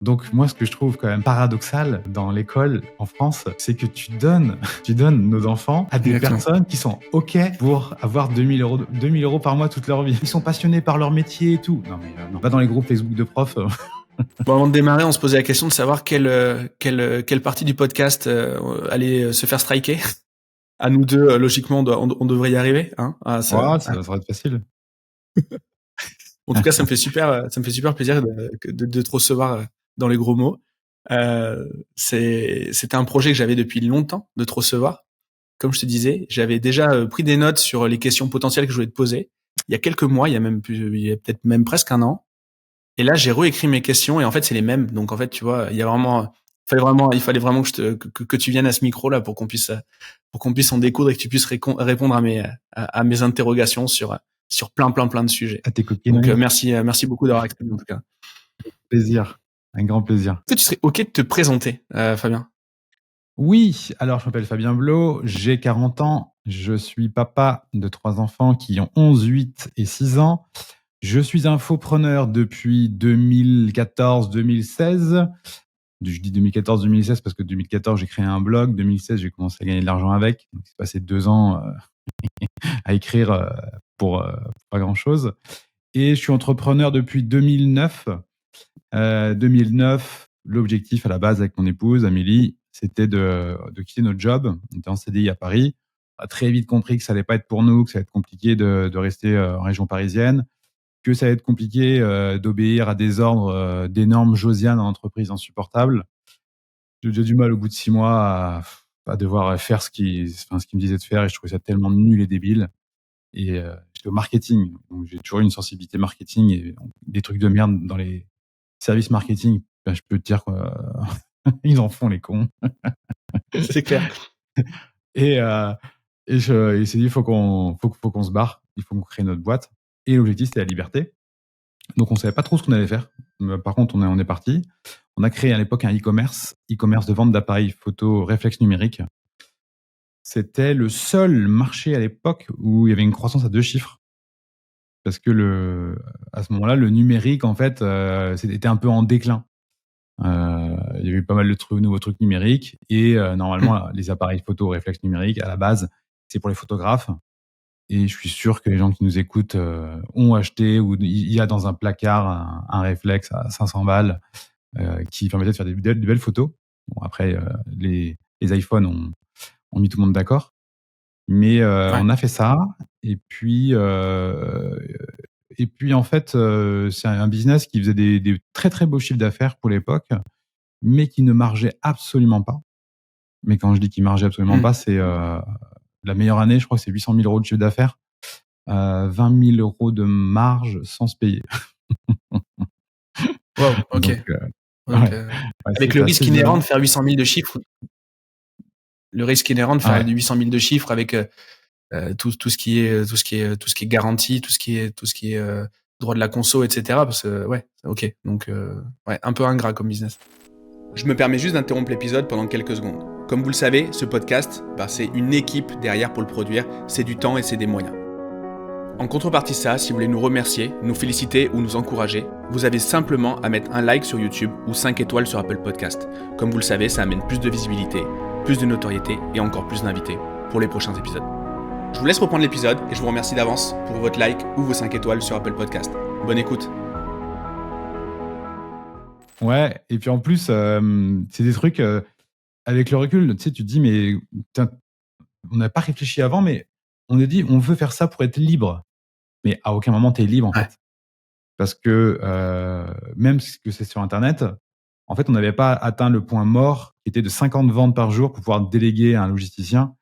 Donc moi, ce que je trouve quand même paradoxal dans l'école en France, c'est que tu donnes, tu donnes nos enfants à des Exactement. personnes qui sont OK pour avoir 2000 euros par mois toute leur vie. Ils sont passionnés par leur métier et tout. Non mais non. Va dans les groupes Facebook de profs. Bon, avant de démarrer, on se posait la question de savoir quelle partie du podcast allait se faire striker. À nous deux, logiquement, on devrait y arriver. Hein, Ça va être facile. En tout cas, ça me fait super plaisir de te recevoir dans les gros mots. C'était un projet que j'avais depuis longtemps de te recevoir. Comme je te disais, j'avais déjà pris des notes sur les questions potentielles que je voulais te poser. Il y a quelques mois, il y a peut-être même presque un an. Et là, j'ai réécrit mes questions et en fait, c'est les mêmes. Donc en fait, tu vois, il fallait vraiment que tu viennes à ce micro là pour qu'on puisse en découdre et que tu puisses répondre à mes interrogations sur plein de sujets. À tes Donc coquineries. merci beaucoup d'avoir accepté en tout cas. Plaisir. Un grand plaisir. Est-ce que tu serais OK de te présenter, Fabien? Oui, alors je m'appelle Fabien Blot, j'ai 40 ans, je suis papa de 3 enfants qui ont 11, 8 et 6 ans. Je suis infopreneur depuis 2014-2016. Je dis 2014-2016 parce que 2014, j'ai créé un blog. 2016, j'ai commencé à gagner de l'argent avec. Donc, c'est passé 2 ans à écrire pour pas grand-chose. Et je suis entrepreneur depuis 2009. 2009, l'objectif à la base avec mon épouse, Amélie, c'était de quitter notre job. On était en CDI à Paris. On a très vite compris que ça allait pas être pour nous, que ça allait être compliqué de rester en région parisienne, que ça allait être compliqué d'obéir à des ordres d'énormes Josiane en entreprise insupportables. J'ai du mal au bout de 6 mois à devoir faire ce qu'il me disait de faire et je trouvais ça tellement nul et débile. Et j'étais au marketing, donc j'ai toujours eu une sensibilité marketing et des trucs de merde dans les services marketing. Ben, je peux te dire ils en font les cons. C'est clair. Et il s'est dit faut qu'on se barre, il faut qu'on crée notre boîte. Et l'objectif c'était la liberté. Donc on savait pas trop ce qu'on allait faire. Par contre on est parti. On a créé à l'époque un e-commerce de vente d'appareils photo réflexe numérique. C'était le seul marché à l'époque où il y avait une croissance à 2 chiffres. Parce que à ce moment-là, le numérique, en fait, c'était un peu en déclin. Il y avait eu pas mal de nouveaux trucs numériques et normalement, les appareils photo réflexe numérique, à la base, c'est pour les photographes. Et je suis sûr que les gens qui nous écoutent ont acheté ou il y a dans un placard un réflexe à 500 balles qui permettait de faire de belles photos. Bon, après, les iPhones ont mis tout le monde d'accord. Mais Ouais. on a fait ça et puis en fait, c'est un business qui faisait des très, très beaux chiffres d'affaires pour l'époque, mais qui ne margeait absolument pas. Mais quand je dis qu'il margeait absolument pas, c'est la meilleure année, je crois que c'est 800 000 € de chiffre d'affaires, 20 000 € de marge sans se payer. Wow, OK. Donc Donc, ouais, ouais, avec le c'était risque assez inhérent violent. de faire 800 000 de chiffres, Ouais, 800 000 de chiffres avec tout ce qui est garantie, tout ce qui est droit de la conso, etc. Parce que ouais, ok. Donc ouais, un peu ingrat comme business. Je me permets juste d'interrompre l'épisode pendant quelques secondes. Comme vous le savez, ce podcast, c'est une équipe derrière pour le produire, c'est du temps et c'est des moyens. En contrepartie de ça, si vous voulez nous remercier, nous féliciter ou nous encourager, vous avez simplement à mettre un like sur YouTube ou 5 étoiles sur Apple Podcast. Comme vous le savez, ça amène plus de visibilité, plus de notoriété et encore plus d'invités pour les prochains épisodes. Je vous laisse reprendre l'épisode et je vous remercie d'avance pour votre like ou vos 5 étoiles sur Apple Podcast. Bonne écoute. ouais. Et puis en plus, c'est des trucs avec le recul, tu sais, tu te dis mais putain, on n'a pas réfléchi avant, mais on a dit on veut faire ça pour être libre. Mais à aucun moment tu es libre en Ouais. fait. Parce que même que c'est sur internet, en fait, on n'avait pas atteint le point mort qui était de 50 ventes par jour pour pouvoir déléguer à un logisticien.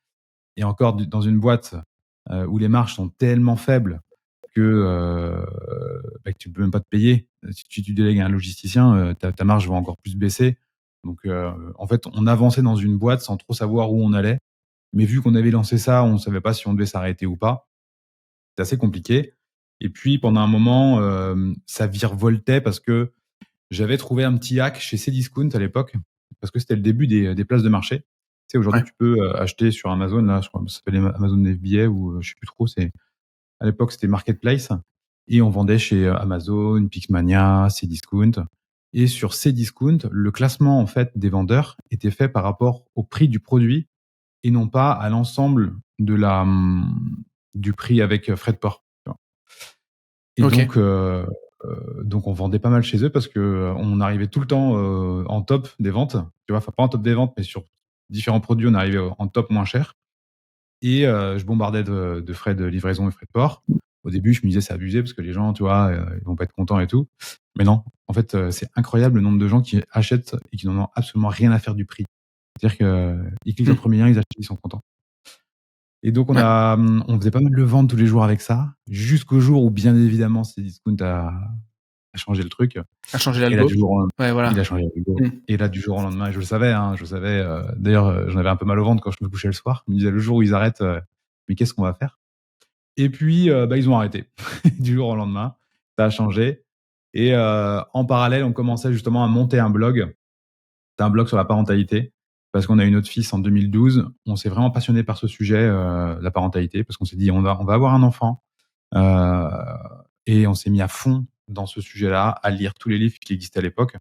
Et encore dans une boîte où les marges sont tellement faibles que tu peux même pas te payer. Si tu délègues à un logisticien, ta marge va encore plus baisser. Donc en fait, on avançait dans une boîte sans trop savoir où on allait. Mais vu qu'on avait lancé ça, on ne savait pas si on devait s'arrêter ou pas. C'est assez compliqué. Et puis pendant un moment, ça virevoltait parce que j'avais trouvé un petit hack chez Cdiscount à l'époque, parce que c'était le début des places de marché. Tu sais, aujourd'hui, Ouais. tu peux acheter sur Amazon, là, je crois que ça s'appelle Amazon FBA ou je sais plus trop. À l'époque, c'était Marketplace et on vendait chez Amazon, Pixmania, Cdiscount. Et sur Cdiscount, le classement en fait des vendeurs était fait par rapport au prix du produit et non pas à l'ensemble du prix avec frais de port. Tu vois. Et Ok. donc on vendait pas mal chez eux parce que on arrivait tout le temps en top des ventes. Tu vois, enfin pas en top des ventes, mais sur différents produits, on arrivait en top moins cher. Et je bombardais de frais de livraison et frais de port. Au début, je me disais c'est abusé parce que les gens, tu vois, ils vont pas être contents et tout. Mais non, en fait, c'est incroyable le nombre de gens qui achètent et qui n'en ont absolument rien à faire du prix. C'est-à-dire qu'ils cliquent sur le premier lien, ils achètent, ils sont contents. Et donc Ouais. on faisait pas mal de ventes tous les jours avec ça, jusqu'au jour où bien évidemment Cdiscount a changé le truc. A changé Et là l'algo. du jour au Ouais, il a voilà. changé l'algo. Mm. Et là du jour au lendemain, je le savais, hein, je savais. D'ailleurs, j'en avais un peu mal au ventre quand je me couchais le soir. Je me disais le jour où ils arrêtent, mais qu'est-ce qu'on va faire? Et puis ils ont arrêté du jour au lendemain. Ça a changé. Et en parallèle, on commençait justement à monter un blog. C'est un blog sur la parentalité parce qu'on a eu notre fils en 2012. On s'est vraiment passionné par ce sujet, la parentalité, parce qu'on s'est dit on va avoir un enfant. Euh, et on s'est mis à fond dans ce sujet-là, à lire tous les livres qui existaient à l'époque.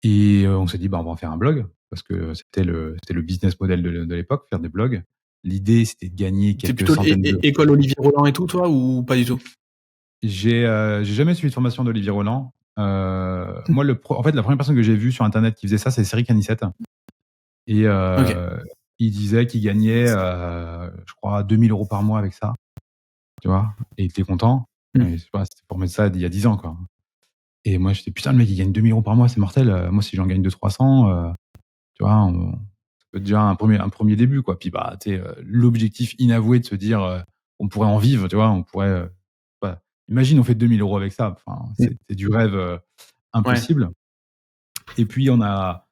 Et on s'est dit bah on va en faire un blog parce que c'était le business model de l'époque, faire des blogs. L'idée c'était de gagner T'es quelques plutôt centaines de. école Olivier Roland et tout, toi, ou pas du tout? J'ai jamais suivi de formation d'Olivier Roland. Moi en fait la première personne que j'ai vue sur internet qui faisait ça c'est Céric Anissette. Et Ok. il disait qu'il gagnait, je crois, 2000 € par mois avec ça, tu vois. Et il était content. Mm. Et je sais pas, c'était pour mettre ça il y a 10 ans, quoi. Et moi, j'étais putain, le mec, il gagne 2000 € par mois, c'est mortel. Moi, si j'en gagne 200-300, tu vois, ça peut être déjà un premier début, quoi. Puis, bah, tu sais, l'objectif inavoué de se dire, on pourrait en vivre, tu vois, on pourrait, bah, imagine, on fait 2000 € avec ça. Enfin, c'est du rêve Ouais. impossible. Et puis, on a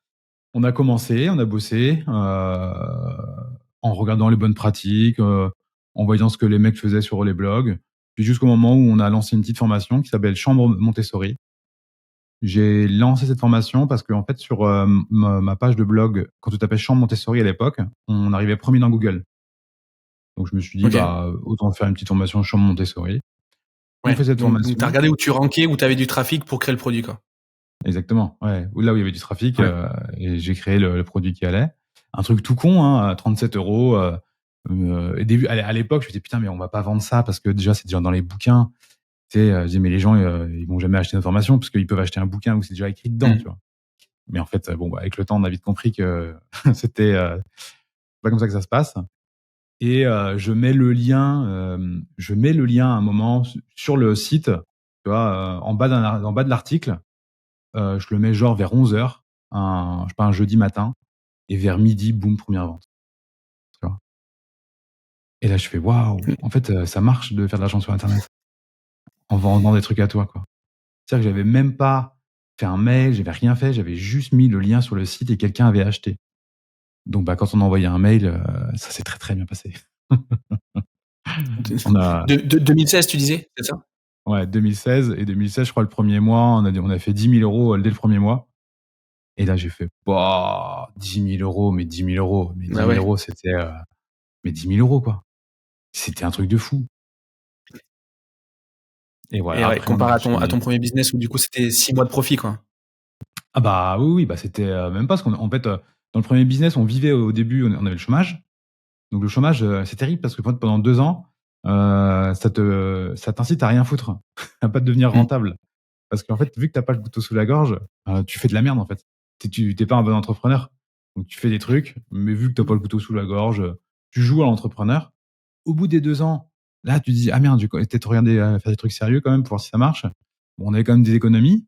commencé, on a bossé en regardant les bonnes pratiques, en voyant ce que les mecs faisaient sur les blogs. Puis jusqu'au moment où on a lancé une petite formation qui s'appelle Chambre Montessori. J'ai lancé cette formation parce qu'en fait, sur ma page de blog, quand tu tapais Chambre Montessori à l'époque, on arrivait premier dans Google. Donc je me suis dit, Ok. bah, autant faire une petite formation Chambre Montessori. On Ouais. fait cette Donc t'as formation. regardé où tu rankais, où t'avais du trafic pour créer le produit, quoi. Exactement, ouais. Là où il y avait du trafic, Ouais. et j'ai créé le produit qui allait. Un truc tout con, hein, à 37 €. À l'époque, je me disais putain, mais on va pas vendre ça parce que déjà c'est déjà dans les bouquins. Tu sais, je disais mais les gens ils vont jamais acheter notre formation parce qu'ils peuvent acheter un bouquin où c'est déjà écrit dedans, tu Mm. vois. Mais en fait, bon, bah, avec le temps, on a vite compris que c'était pas comme ça que ça se passe. Et je mets le lien à un moment sur le site, tu vois, en bas de l'article. Je le mets genre vers 11h, je sais pas, un jeudi matin, et vers midi, boum, première vente. Tu vois? Et là, je fais waouh, en fait, ça marche de faire de l'argent sur Internet en vendant des trucs à toi, quoi. C'est-à-dire que j'avais même pas fait un mail, j'avais rien fait, j'avais juste mis le lien sur le site et quelqu'un avait acheté. Donc, bah, quand on a envoyé un mail, ça s'est très, très bien passé. On a, 2016, tu disais, c'est ça? ouais, 2016, et 2016, je crois, le premier mois, on a fait 10 000 € dès le premier mois. Et là, j'ai fait, bah, 10 000 €, mais 10 000 €, mais 10 Bah 000 ouais. €, c'était, mais 10 000 €, quoi. C'était un truc de fou. Et Et voilà, ouais, après, on a comparé à ton enchaîné. premier business où du coup c'était 6 mois de profit, quoi. Ah bah oui, oui, bah c'était même pas, parce qu'en fait, dans le premier business, on vivait au début, on avait le chômage. Donc le chômage, c'est terrible parce que pendant 2 ans, ça t'incite à rien foutre, à pas devenir Mm. rentable. Parce qu'en fait, vu que t'as pas le couteau sous la gorge, tu fais de la merde, en fait. Tu pas un bon entrepreneur. Donc tu fais des trucs, mais vu que t'as pas le couteau sous la gorge, tu joues à l'entrepreneur. Au bout des 2 ans, là, tu te dis: «Ah merde, j'ai peut-être regardé faire des trucs sérieux quand même pour voir si ça marche». Bon, on avait quand même des économies.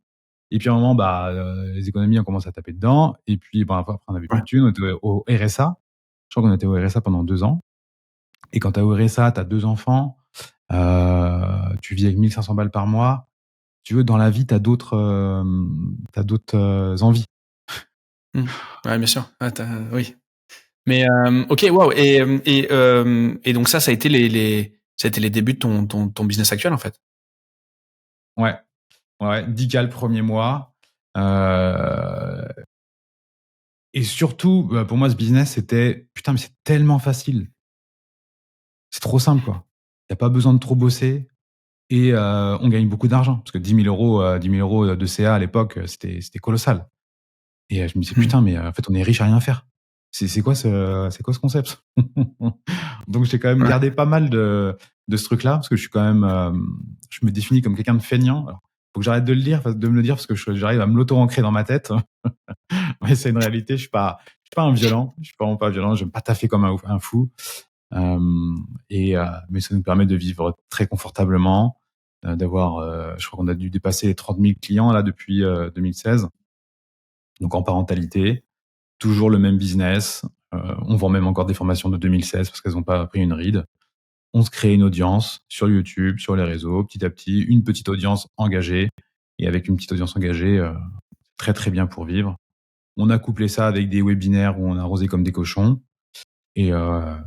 Et puis à un moment, bah, les économies, on commence à taper dedans. Et puis, bah, après, on avait plus Ouais. de thunes. On était au RSA. Je crois qu'on était au RSA pendant 2 ans. Et quand tu es au RSA, tu as 2 enfants, tu vis avec 1 500 balles par mois. Si tu veux, dans la vie, tu as d'autres, envies. Mm. Ouais, bien sûr. Ah, oui. Mais ok, waouh. Et donc ça a été ça a été les débuts de ton business actuel, en fait. Ouais, ouais, 10 K le 1er mois. Heu et surtout, pour moi, ce business, c'était: «Putain, mais c'est tellement facile. C'est trop simple, quoi. Il y a pas besoin de trop bosser». et on gagne beaucoup d'argent parce que 10 000 euros, 10 000 euros de CA à l'époque, c'était colossal. Et je me disais, Mmh. putain, mais en fait, on est riche à rien faire. C'est quoi ce concept? Donc, j'ai quand même Ouais. gardé pas mal de ce truc-là parce que je suis quand même, je me définis comme quelqu'un de feignant. Alors, faut que j'arrête de le dire, de me le dire parce que j'arrive à me l'auto-ancrer dans ma tête. Mais c'est une réalité. Je suis pas un violent. Je suis vraiment pas violent. J'aime pas taffer comme un fou. Mais ça nous permet de vivre très confortablement, d'avoir, je crois qu'on a dû dépasser les 30 000 clients là depuis 2016. Donc en parentalité, toujours le même business. On vend même encore des formations de 2016 parce qu'elles n'ont pas pris une ride. On se crée une audience sur YouTube, sur les réseaux, petit à petit, une petite audience engagée. Et avec une petite audience engagée, très très bien pour vivre. On a couplé ça avec des webinaires où on a arrosé comme des cochons. Et ça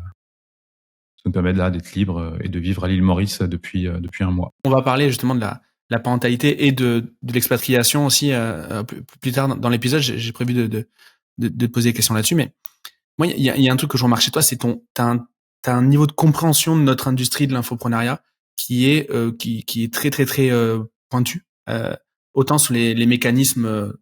nous permet là d'être libre et de vivre à l'île Maurice depuis un mois. On va parler justement de la parentalité et de l'expatriation aussi plus tard dans l'épisode. J'ai prévu de te poser des questions là-dessus, mais moi, il y a un truc que je remarque chez toi, c'est t'as un niveau de compréhension de notre industrie de l'infoprenariat qui est très très très pointu, autant sur les mécanismes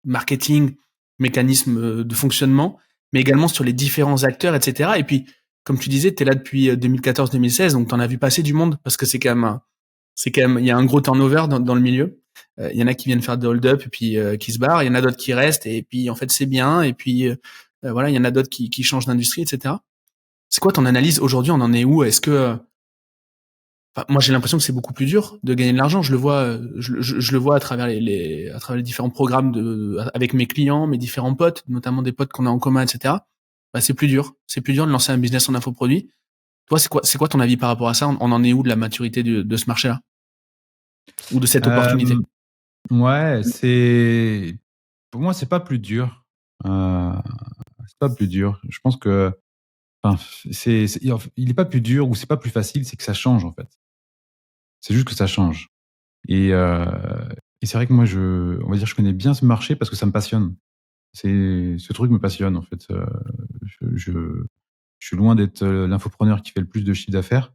marketing, mécanismes de fonctionnement, mais également sur les différents acteurs, etc. Et puis, comme tu disais, t'es là depuis 2014-2016, donc t'en as vu passer du monde parce que c'est quand même, il y a un gros turnover dans le milieu. Il y en a qui viennent faire de hold-up et puis qui se barrent. Il y en a d'autres qui restent et puis en fait c'est bien. Et puis voilà, il y en a d'autres qui changent d'industrie, etc. C'est quoi ton analyse aujourd'hui? On en est où? Est-ce que enfin, moi j'ai l'impression que c'est beaucoup plus dur de gagner de l'argent. Je le vois, je le vois à travers à travers les différents programmes avec mes clients, mes différents potes, notamment des potes qu'on a en commun, etc. Bah, c'est plus dur. C'est plus dur de lancer un business en infoproduit. Toi, c'est quoi ton avis par rapport à ça? On en est où de la maturité de ce marché-là ou de cette opportunité? Ouais, pour moi, c'est pas plus dur. C'est pas plus dur. Je pense que, enfin, il est pas plus dur ou c'est pas plus facile, c'est que ça change en fait. C'est juste que ça change. Et, euh, et c'est vrai que moi, on va dire, je connais bien ce marché parce que ça me passionne. Ce truc me passionne en fait. Je suis loin d'être l'infopreneur qui fait le plus de chiffre d'affaires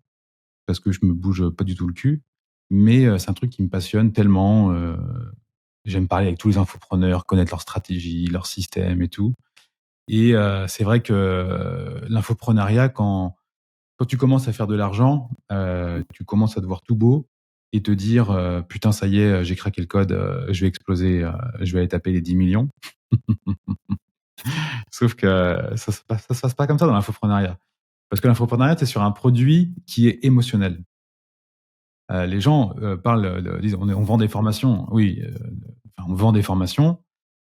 parce que je me bouge pas du tout le cul. Mais c'est un truc qui me passionne tellement. J'aime parler avec tous les infopreneurs, connaître leur stratégie, leur système et tout. Et c'est vrai que l'infoprenariat, quand tu commences à faire de l'argent, tu commences à te voir tout beau et te dire putain, ça y est, j'ai craqué le code, je vais exploser, je vais aller taper les 10 millions. Sauf que ça se passe pas comme ça dans l'infoprenariat. Parce que l'infoprenariat, c'est sur un produit qui est émotionnel. Les gens disent on vend des formations. Oui, on vend des formations,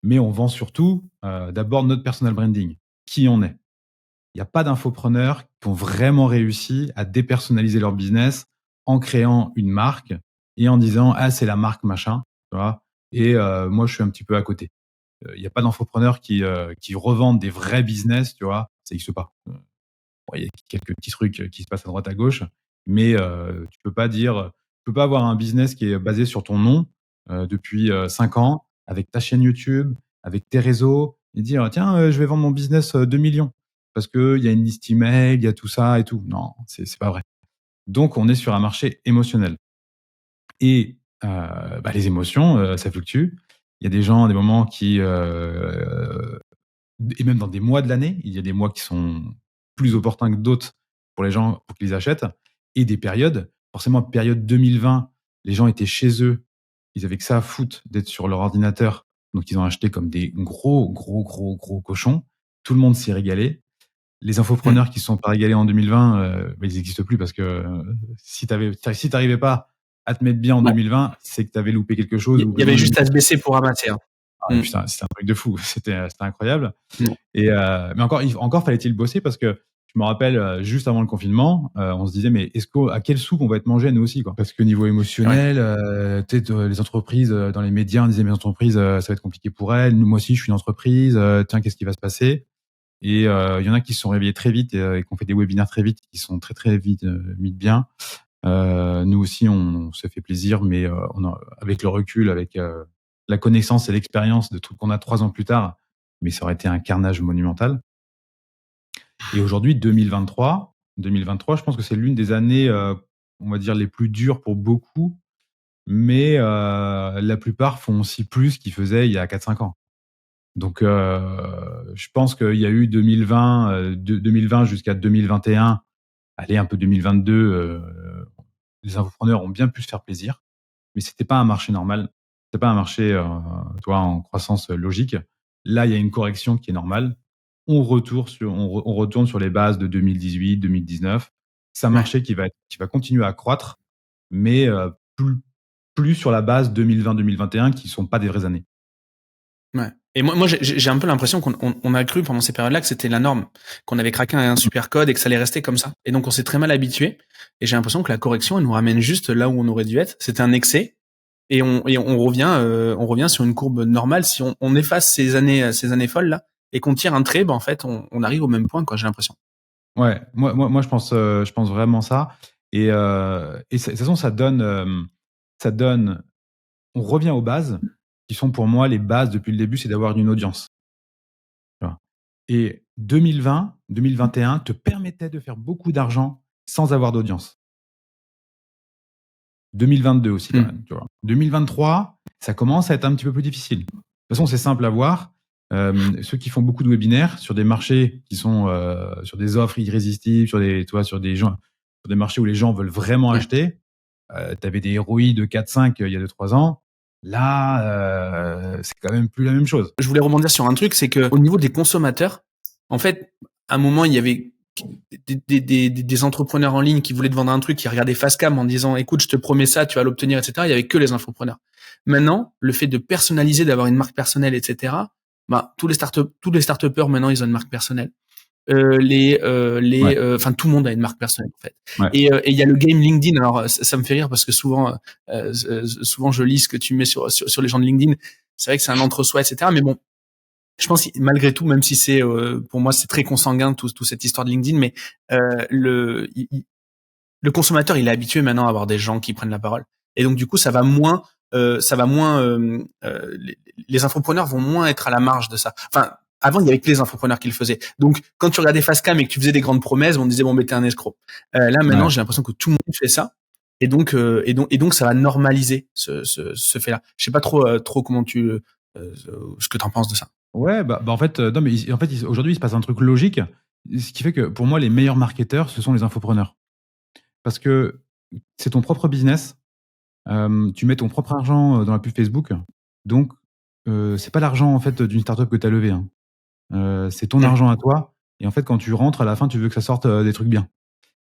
mais on vend surtout d'abord notre personal branding, qui on est. Il n'y a pas d'infopreneurs qui ont vraiment réussi à dépersonnaliser leur business en créant une marque et en disant ah c'est la marque machin, tu vois. Et moi je suis un petit peu à côté. Il n'y a pas d'entrepreneurs qui revendent des vrais business, tu vois. Ça n'existe pas. Bon, il y a quelques petits trucs qui se passent à droite à gauche, mais tu peux pas avoir un business qui est basé sur ton nom depuis 5 ans, avec ta chaîne YouTube, avec tes réseaux, et dire tiens, je vais vendre mon business 2 millions parce qu'il y a une liste email, il y a tout ça et tout. Non, c'est pas vrai. Donc, on est sur un marché émotionnel. Et les émotions, ça fluctue. Il y a des gens, à des moments et même dans des mois de l'année, il y a des mois qui sont plus opportuns que d'autres pour les gens pour qu'ils achètent, et des périodes. Forcément, période 2020, les gens étaient chez eux, ils avaient que ça à foutre d'être sur leur ordinateur, donc ils ont acheté comme des gros, gros, gros, gros cochons. Tout le monde s'est régalé. Les Hmm. infopreneurs qui se sont pas régalés en 2020, ils n'existent plus parce que si t'arrivais pas à te mettre bien en Ouais. 2020, c'est que tu avais loupé quelque chose ou Il y avait besoin d'une. juste à se baisser pour ramasser. Hein. Ah, Hmm. putain, c'était un truc de fou. C'était incroyable. Hmm. Et mais encore fallait-il bosser parce que je me rappelle juste avant le confinement, on se disait mais à quelle soupe on va être mangé nous aussi quoi. Parce que niveau Ouais. émotionnel, les entreprises dans les médias on disait mes entreprises ça va être compliqué pour elles. Nous moi aussi je suis une entreprise. Tiens qu'est-ce qui va se passer? Et il y en a qui se sont réveillés très vite et qui ont fait des webinaires très vite, qui sont très très vite mis de bien. Nous aussi on se fait plaisir, mais avec le recul, avec la connaissance et l'expérience de trucs qu'on a 3 ans plus tard, mais ça aurait été un carnage monumental. Et aujourd'hui, 2023, je pense que c'est l'une des années on va dire, les plus durs pour beaucoup, mais la plupart font aussi plus qu'ils faisaient il y a 4-5 ans. Donc, je pense qu'il y a eu 2020 jusqu'à 2021, allez, un peu 2022, les infopreneurs ont bien pu se faire plaisir, mais c'était pas un marché normal. C'était pas un marché, tu vois, en croissance logique. Là, il y a une correction qui est normale. On retourne sur les bases de 2018, 2019. C'est un Ouais. marché qui va continuer à croître, mais plus sur la base 2020-2021, qui sont pas des vraies années. Ouais. Et moi j'ai un peu l'impression qu'on a cru pendant ces périodes-là que c'était la norme, qu'on avait craqué un super code et que ça allait rester comme ça. Et donc on s'est très mal habitué. Et j'ai l'impression que la correction, elle nous ramène juste là où on aurait dû être. C'était un excès. Et on revient sur une courbe normale. Si on efface ces années folles là et qu'on tire un trait, ben en fait on arrive au même point, quoi. J'ai l'impression. Ouais, moi je pense vraiment ça. Et de toute façon, ça donne. On revient aux bases, qui sont pour moi les bases depuis le début, c'est d'avoir une audience. Tu vois. Et 2020, 2021 te permettait de faire beaucoup d'argent sans avoir d'audience. 2022 aussi quand même, tu vois. 2023, ça commence à être un petit peu plus difficile. De toute façon, c'est simple à voir. Ceux qui font beaucoup de webinaires sur des marchés qui sont sur des offres irrésistibles, sur des marchés où les gens veulent vraiment Ouais. acheter. Tu avais des ROI de 4-5 il y a 2-3 ans. Là, c'est quand même plus la même chose. Je voulais rebondir sur un truc, c'est que au niveau des consommateurs, en fait, à un moment, il y avait des entrepreneurs en ligne qui voulaient te vendre un truc, qui regardaient Fastcam en disant, écoute, je te promets ça, tu vas l'obtenir, etc. Il y avait que les infopreneurs. Maintenant, le fait de personnaliser, d'avoir une marque personnelle, etc. Bah, tous les start-upers maintenant, ils ont une marque personnelle. Ouais, Enfin, tout le monde a une marque personnelle en fait. ouais. Et il y a le game LinkedIn. Alors ça me fait rire parce que souvent je lis ce que tu mets sur les gens de LinkedIn. C'est vrai que c'est un entre-soi, etc. Mais bon, je pense malgré tout, même si c'est pour moi c'est très consanguin tout cette histoire de LinkedIn, mais le consommateur il est habitué maintenant à avoir des gens qui prennent la parole. Et donc du coup les infopreneurs vont moins être à la marge de ça. Enfin, avant, il y avait que les infopreneurs qui le faisaient. Donc, quand tu regardais Fastcam et que tu faisais des grandes promesses, on disait bon, mais t'es un escroc. Là, maintenant, Ouais. j'ai l'impression que tout le monde fait ça, et donc, ça va normaliser ce fait-là. Je sais pas trop comment ce que t'en penses de ça. Ouais, en fait, non, mais aujourd'hui, il se passe un truc logique, ce qui fait que pour moi, les meilleurs marketeurs, ce sont les infopreneurs. Parce que c'est ton propre business, tu mets ton propre argent dans la pub Facebook, donc c'est pas l'argent en fait d'une startup que tu as levé, hein. C'est ton Ouais. argent à toi, et en fait, quand tu rentres à la fin, tu veux que ça sorte des trucs bien.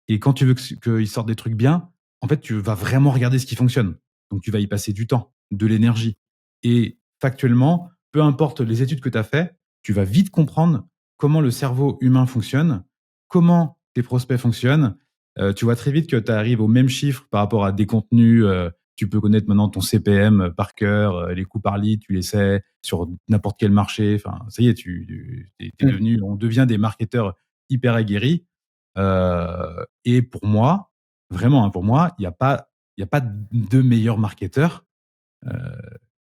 Et quand tu veux qu'ils sortent des trucs bien, en fait, tu vas vraiment regarder ce qui fonctionne. Donc, tu vas y passer du temps, de l'énergie. Et factuellement, peu importe les études que tu as fait, tu vas vite comprendre comment le cerveau humain fonctionne, comment tes prospects fonctionnent. Tu vois très vite que tu arrives au même chiffre par rapport à des contenus. Tu peux connaître maintenant ton CPM par cœur, les coûts par lead, tu les sais sur n'importe quel marché. Enfin, ça y est, Mm. on devient des marketeurs hyper aguerris. Et pour moi, vraiment, hein, pour moi, il y a pas de meilleurs marketeurs euh,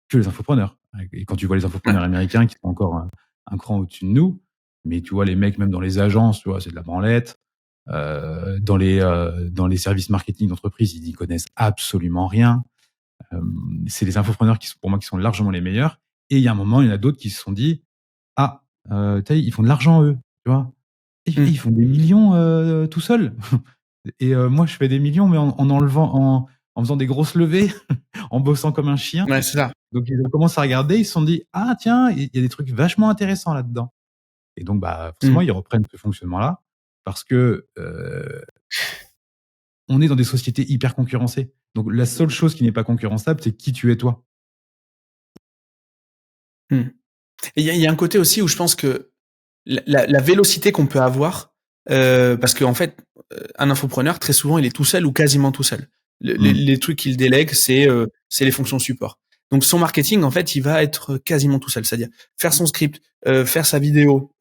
que les infopreneurs. Et quand tu vois les Ouais. infopreneurs américains qui sont encore un cran au-dessus de nous, mais tu vois les mecs même dans les agences, tu vois, c'est de la branlette. Dans les services marketing d'entreprise, ils n'y connaissent absolument rien. C'est les infopreneurs qui sont pour moi qui sont largement les meilleurs. Et il y a un moment, il y en a d'autres qui se sont dit, ah, ils font de l'argent eux, tu vois. Et ils Mm. font des millions tout seuls. Et moi, je fais des millions, mais en faisant des grosses levées, en bossant comme un chien. Ouais, c'est ça. Donc, ils ont commencé à regarder, ils se sont dit, ah tiens, il y a des trucs vachement intéressants là-dedans. Et donc, bah, forcément, Mm. ils reprennent ce fonctionnement-là parce que on est dans des sociétés hyper concurrencées. Donc, la seule chose qui n'est pas concurrençable, c'est qui tu es toi. Mm. Et il y a un côté aussi où je pense que la vélocité qu'on peut avoir, parce qu'en fait, un infopreneur, très souvent, il est tout seul ou quasiment tout seul. Mm. Les trucs qu'il délègue, c'est les fonctions support. Donc son marketing, en fait, il va être quasiment tout seul. C'est-à-dire faire son script, faire sa vidéo,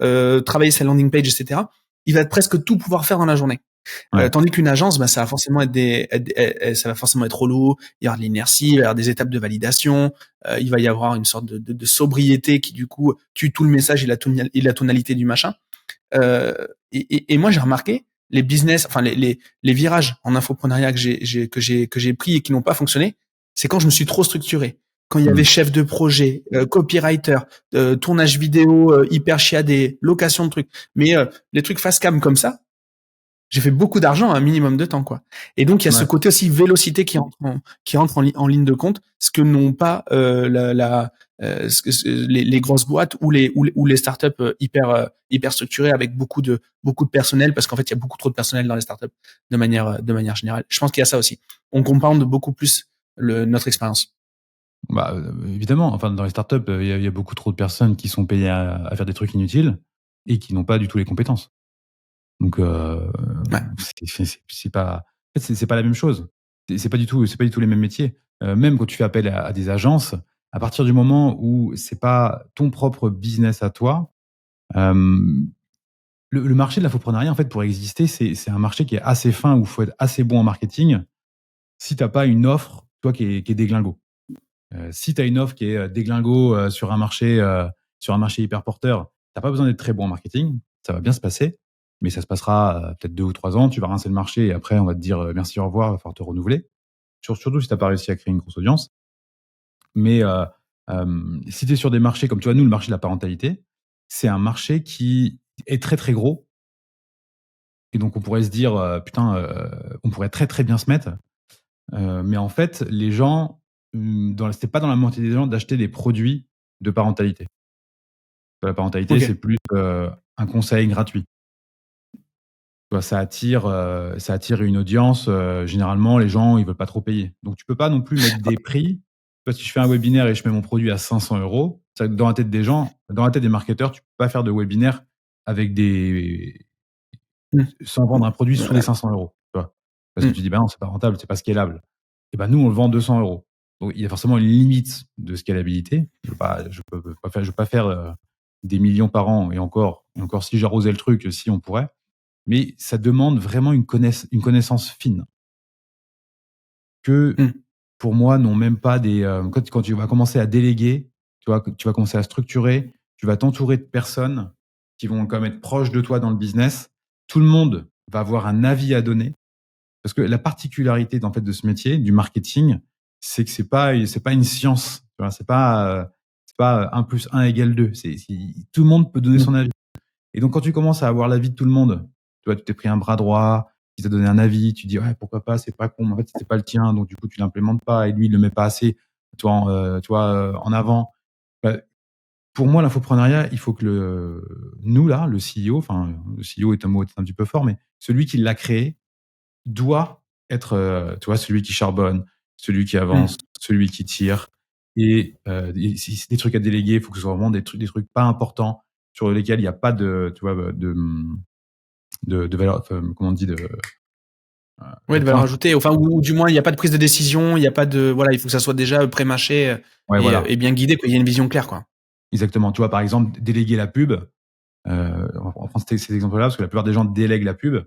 travailler sa landing page, etc. Il va presque tout pouvoir faire dans la journée. Ouais. Tandis qu'une agence, bah, ça va forcément ça va forcément être relou. Il y aura de l'inertie, il va y avoir des étapes de validation. Il va y avoir une sorte de sobriété qui du coup tue tout le message et la tonalité du machin. Et moi j'ai remarqué les business, enfin les virages en infoprenariat que j'ai pris et qui n'ont pas fonctionné, c'est quand je me suis trop structuré. Quand il y avait chef de projet, copywriter, tournage vidéo hyper chiadé, location de trucs. Mais les trucs face cam comme ça, j'ai fait beaucoup d'argent à un minimum de temps, quoi. Et donc il y a ce côté aussi vélocité qui rentre en ligne de compte, ce que n'ont pas les grosses boîtes ou les startups hyper structurées avec beaucoup de personnel, parce qu'en fait il y a beaucoup trop de personnel dans les startups de manière générale. Je pense qu'il y a ça aussi. On compound beaucoup plus notre expérience. Bah, évidemment, enfin, dans les startups, il y a beaucoup trop de personnes qui sont payées à faire des trucs inutiles et qui n'ont pas du tout les compétences. Donc, Ouais. c'est pas, en fait, c'est pas la même chose. C'est pas du tout les mêmes métiers. Même quand tu fais appel à des agences, à partir du moment où c'est pas ton propre business à toi, le marché de l'infoprenariat, en fait, pour exister, c'est un marché qui est assez fin où il faut être assez bon en marketing si t'as pas une offre, toi, qui est déglingo. Si tu as une offre qui est déglingo sur un marché hyper porteur, t'as pas besoin d'être très bon en marketing, ça va bien se passer, mais ça se passera peut-être 2 ou 3 ans, tu vas rincer le marché et après on va te dire merci, au revoir, il va falloir te renouveler. Surtout si t'as pas réussi à créer une grosse audience. Mais si tu es sur des marchés comme tu vois, nous, le marché de la parentalité, c'est un marché qui est très très gros. Et donc on pourrait se dire putain, on pourrait très très bien se mettre. Mais en fait, les gens, c'est pas dans la mentalité des gens d'acheter des produits de parentalité. La parentalité, Ok. c'est plus un conseil gratuit. Tu vois, ça attire une audience. Généralement, les gens, ils veulent pas trop payer. Donc, tu peux pas non plus mettre des prix. Tu vois, si je fais un webinaire et je mets mon produit à 500 euros, c'est dans la tête des gens, dans la tête des marketeurs, tu peux pas faire de webinaire avec sans vendre un produit sous les 500 euros. Tu vois, parce que tu dis, bah non, c'est pas rentable, c'est pas scalable. Et ben nous, on le vend 200 euros. Donc, il y a forcément une limite de scalabilité. Je peux pas faire des millions par an, et encore si j'arrosais le truc, si on pourrait. Mais ça demande vraiment une connaissance fine que, pour moi, n'ont même pas des. Quand tu vas commencer à déléguer, tu vas commencer à structurer, tu vas t'entourer de personnes qui vont quand même être proches de toi dans le business. Tout le monde va avoir un avis à donner. Parce que la particularité en fait de ce métier, du marketing, c'est que c'est pas une science. Tu vois, c'est pas 1 plus 1 égale 2. Tout le monde peut donner son avis. Et donc quand tu commences à avoir l'avis de tout le monde, tu vois, tu t'es pris un bras droit, qui t'a donné un avis, tu dis ouais, pourquoi pas, c'est pas con, mais en fait c'était pas le tien, donc du coup tu l'implémentes pas et lui il le met pas assez, toi en avant. Bah, pour moi, l'infoprenariat, il faut que nous là, le CEO, enfin le CEO est un mot un petit peu fort, mais celui qui l'a créé doit être, tu vois, celui qui charbonne, celui qui avance, celui qui tire. Et si c'est des trucs à déléguer, il faut que ce soit vraiment des trucs pas importants sur lesquels il n'y a pas de, tu vois, de valeur, comment on dit, Ouais, de valeur ajoutée. Enfin, ou du moins, il n'y a pas de prise de décision, il n'y a pas de, voilà, il faut que ça soit déjà pré-mâché ouais, voilà. et bien guidé, qu'il y ait une vision claire, quoi. Exactement. Tu vois, par exemple, déléguer la pub, on prend cet exemple-là parce que la plupart des gens délèguent la pub.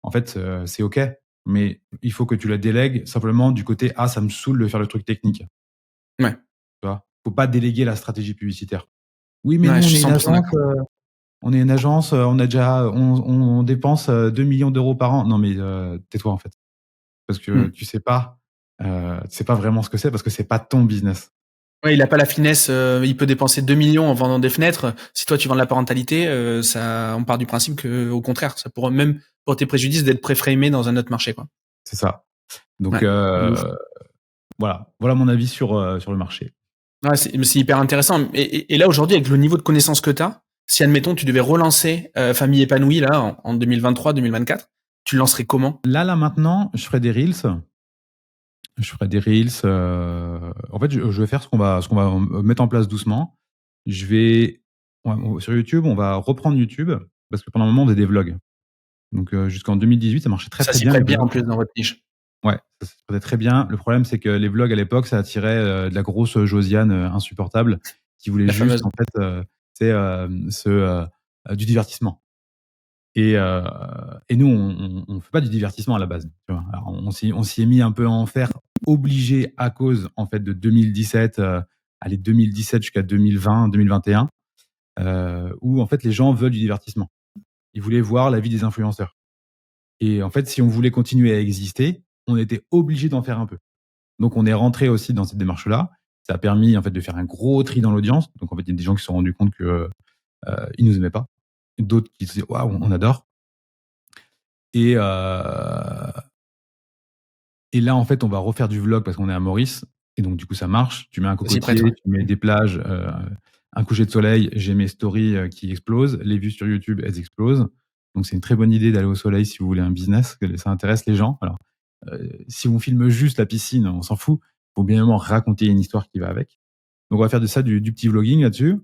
En fait, c'est OK, mais il faut que tu la délègues simplement du côté ah, ça me saoule de faire le truc technique. Ouais. Tu vois, faut pas déléguer la stratégie publicitaire. Oui, mais Ouais, nous, je suis 100% d'accord. on a déjà, on dépense 2 millions d'euros par an. Non, mais tais-toi en fait, parce que tu sais pas vraiment ce que c'est, parce que c'est pas ton business. Ouais, il a pas la finesse. Il peut dépenser 2 millions en vendant des fenêtres. Si toi tu vends de la parentalité, on part du principe que, au contraire, ça pourrait même porter préjudice d'être préframé dans un autre marché, quoi. C'est ça. Donc Ouais, de ouf. voilà mon avis sur le marché. Ouais, c'est hyper intéressant. Et là aujourd'hui, avec le niveau de connaissance que t'as, si admettons tu devais relancer Famille épanouie là en 2023-2024, tu le lancerais comment? Là maintenant, je ferai des reels. En fait, je vais faire ce qu'on va mettre en place doucement. Sur YouTube, on va reprendre YouTube parce que pendant un moment, on faisait des vlogs. Donc jusqu'en 2018, ça marchait très Ça très s'y bien les prête bien en vlogs. plus dans votre niche. Ouais, ça se faisait très bien. Le problème, c'est que les vlogs à l'époque, ça attirait de la grosse Josiane insupportable qui voulait La juste fameuse. en fait du divertissement. Et nous, on fait pas du divertissement à la base. Tu vois. Alors, on s'y est mis un peu en fer, obligé à cause en fait de 2017, 2017 jusqu'à 2020, 2021, où en fait les gens veulent du divertissement. Ils voulaient voir la vie des influenceurs. Et en fait, si on voulait continuer à exister, on était obligé d'en faire un peu. Donc, on est rentré aussi dans cette démarche-là. Ça a permis en fait de faire un gros tri dans l'audience. Donc, en fait, il y a des gens qui se sont rendus compte que ils nous aimaient pas, d'autres qui se disaient waouh, on adore. Et et là, en fait, on va refaire du vlog parce qu'on est à Maurice. Et donc, du coup, ça marche. Tu mets un Ça s'y prête, cocotier, ouais. tu mets des plages, un coucher de soleil. J'ai mes stories qui explosent. Les vues sur YouTube, elles explosent. Donc, c'est une très bonne idée d'aller au soleil si vous voulez un business, que ça intéresse les gens. Alors, si on filme juste la piscine, on s'en fout. Il faut bien évidemment raconter une histoire qui va avec. Donc, on va faire de ça du petit vlogging là-dessus.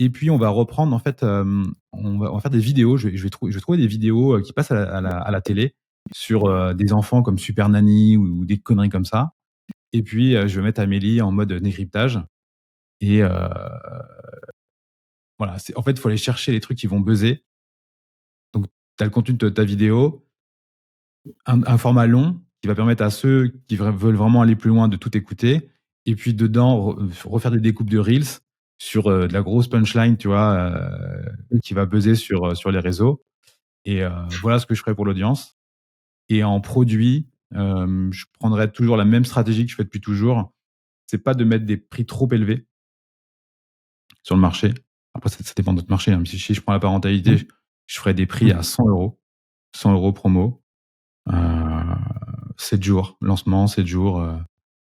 Et puis, on va reprendre, en fait, on va faire des vidéos. Je vais trouver des vidéos qui passent à la télé sur des enfants comme Super Nanny ou des conneries comme ça. Et puis, je vais mettre Amélie en mode décryptage. Et voilà, en fait, il faut aller chercher les trucs qui vont buzzer. Donc, tu as le contenu de ta vidéo, un format long qui va permettre à ceux qui veulent vraiment aller plus loin de tout écouter. Et puis, dedans, refaire des découpes de Reels sur de la grosse punchline, tu vois, qui va buzzer sur les réseaux. Et voilà ce que je ferai pour l'audience. Et en produit, je prendrai toujours la même stratégie que je fais depuis toujours. C'est pas de mettre des prix trop élevés sur le marché. Après, ça dépend de notre marché, hein. Mais si je prends la parentalité, je ferai des prix à 100 euros. 100 euros promo. 7 jours, lancement, 7 jours.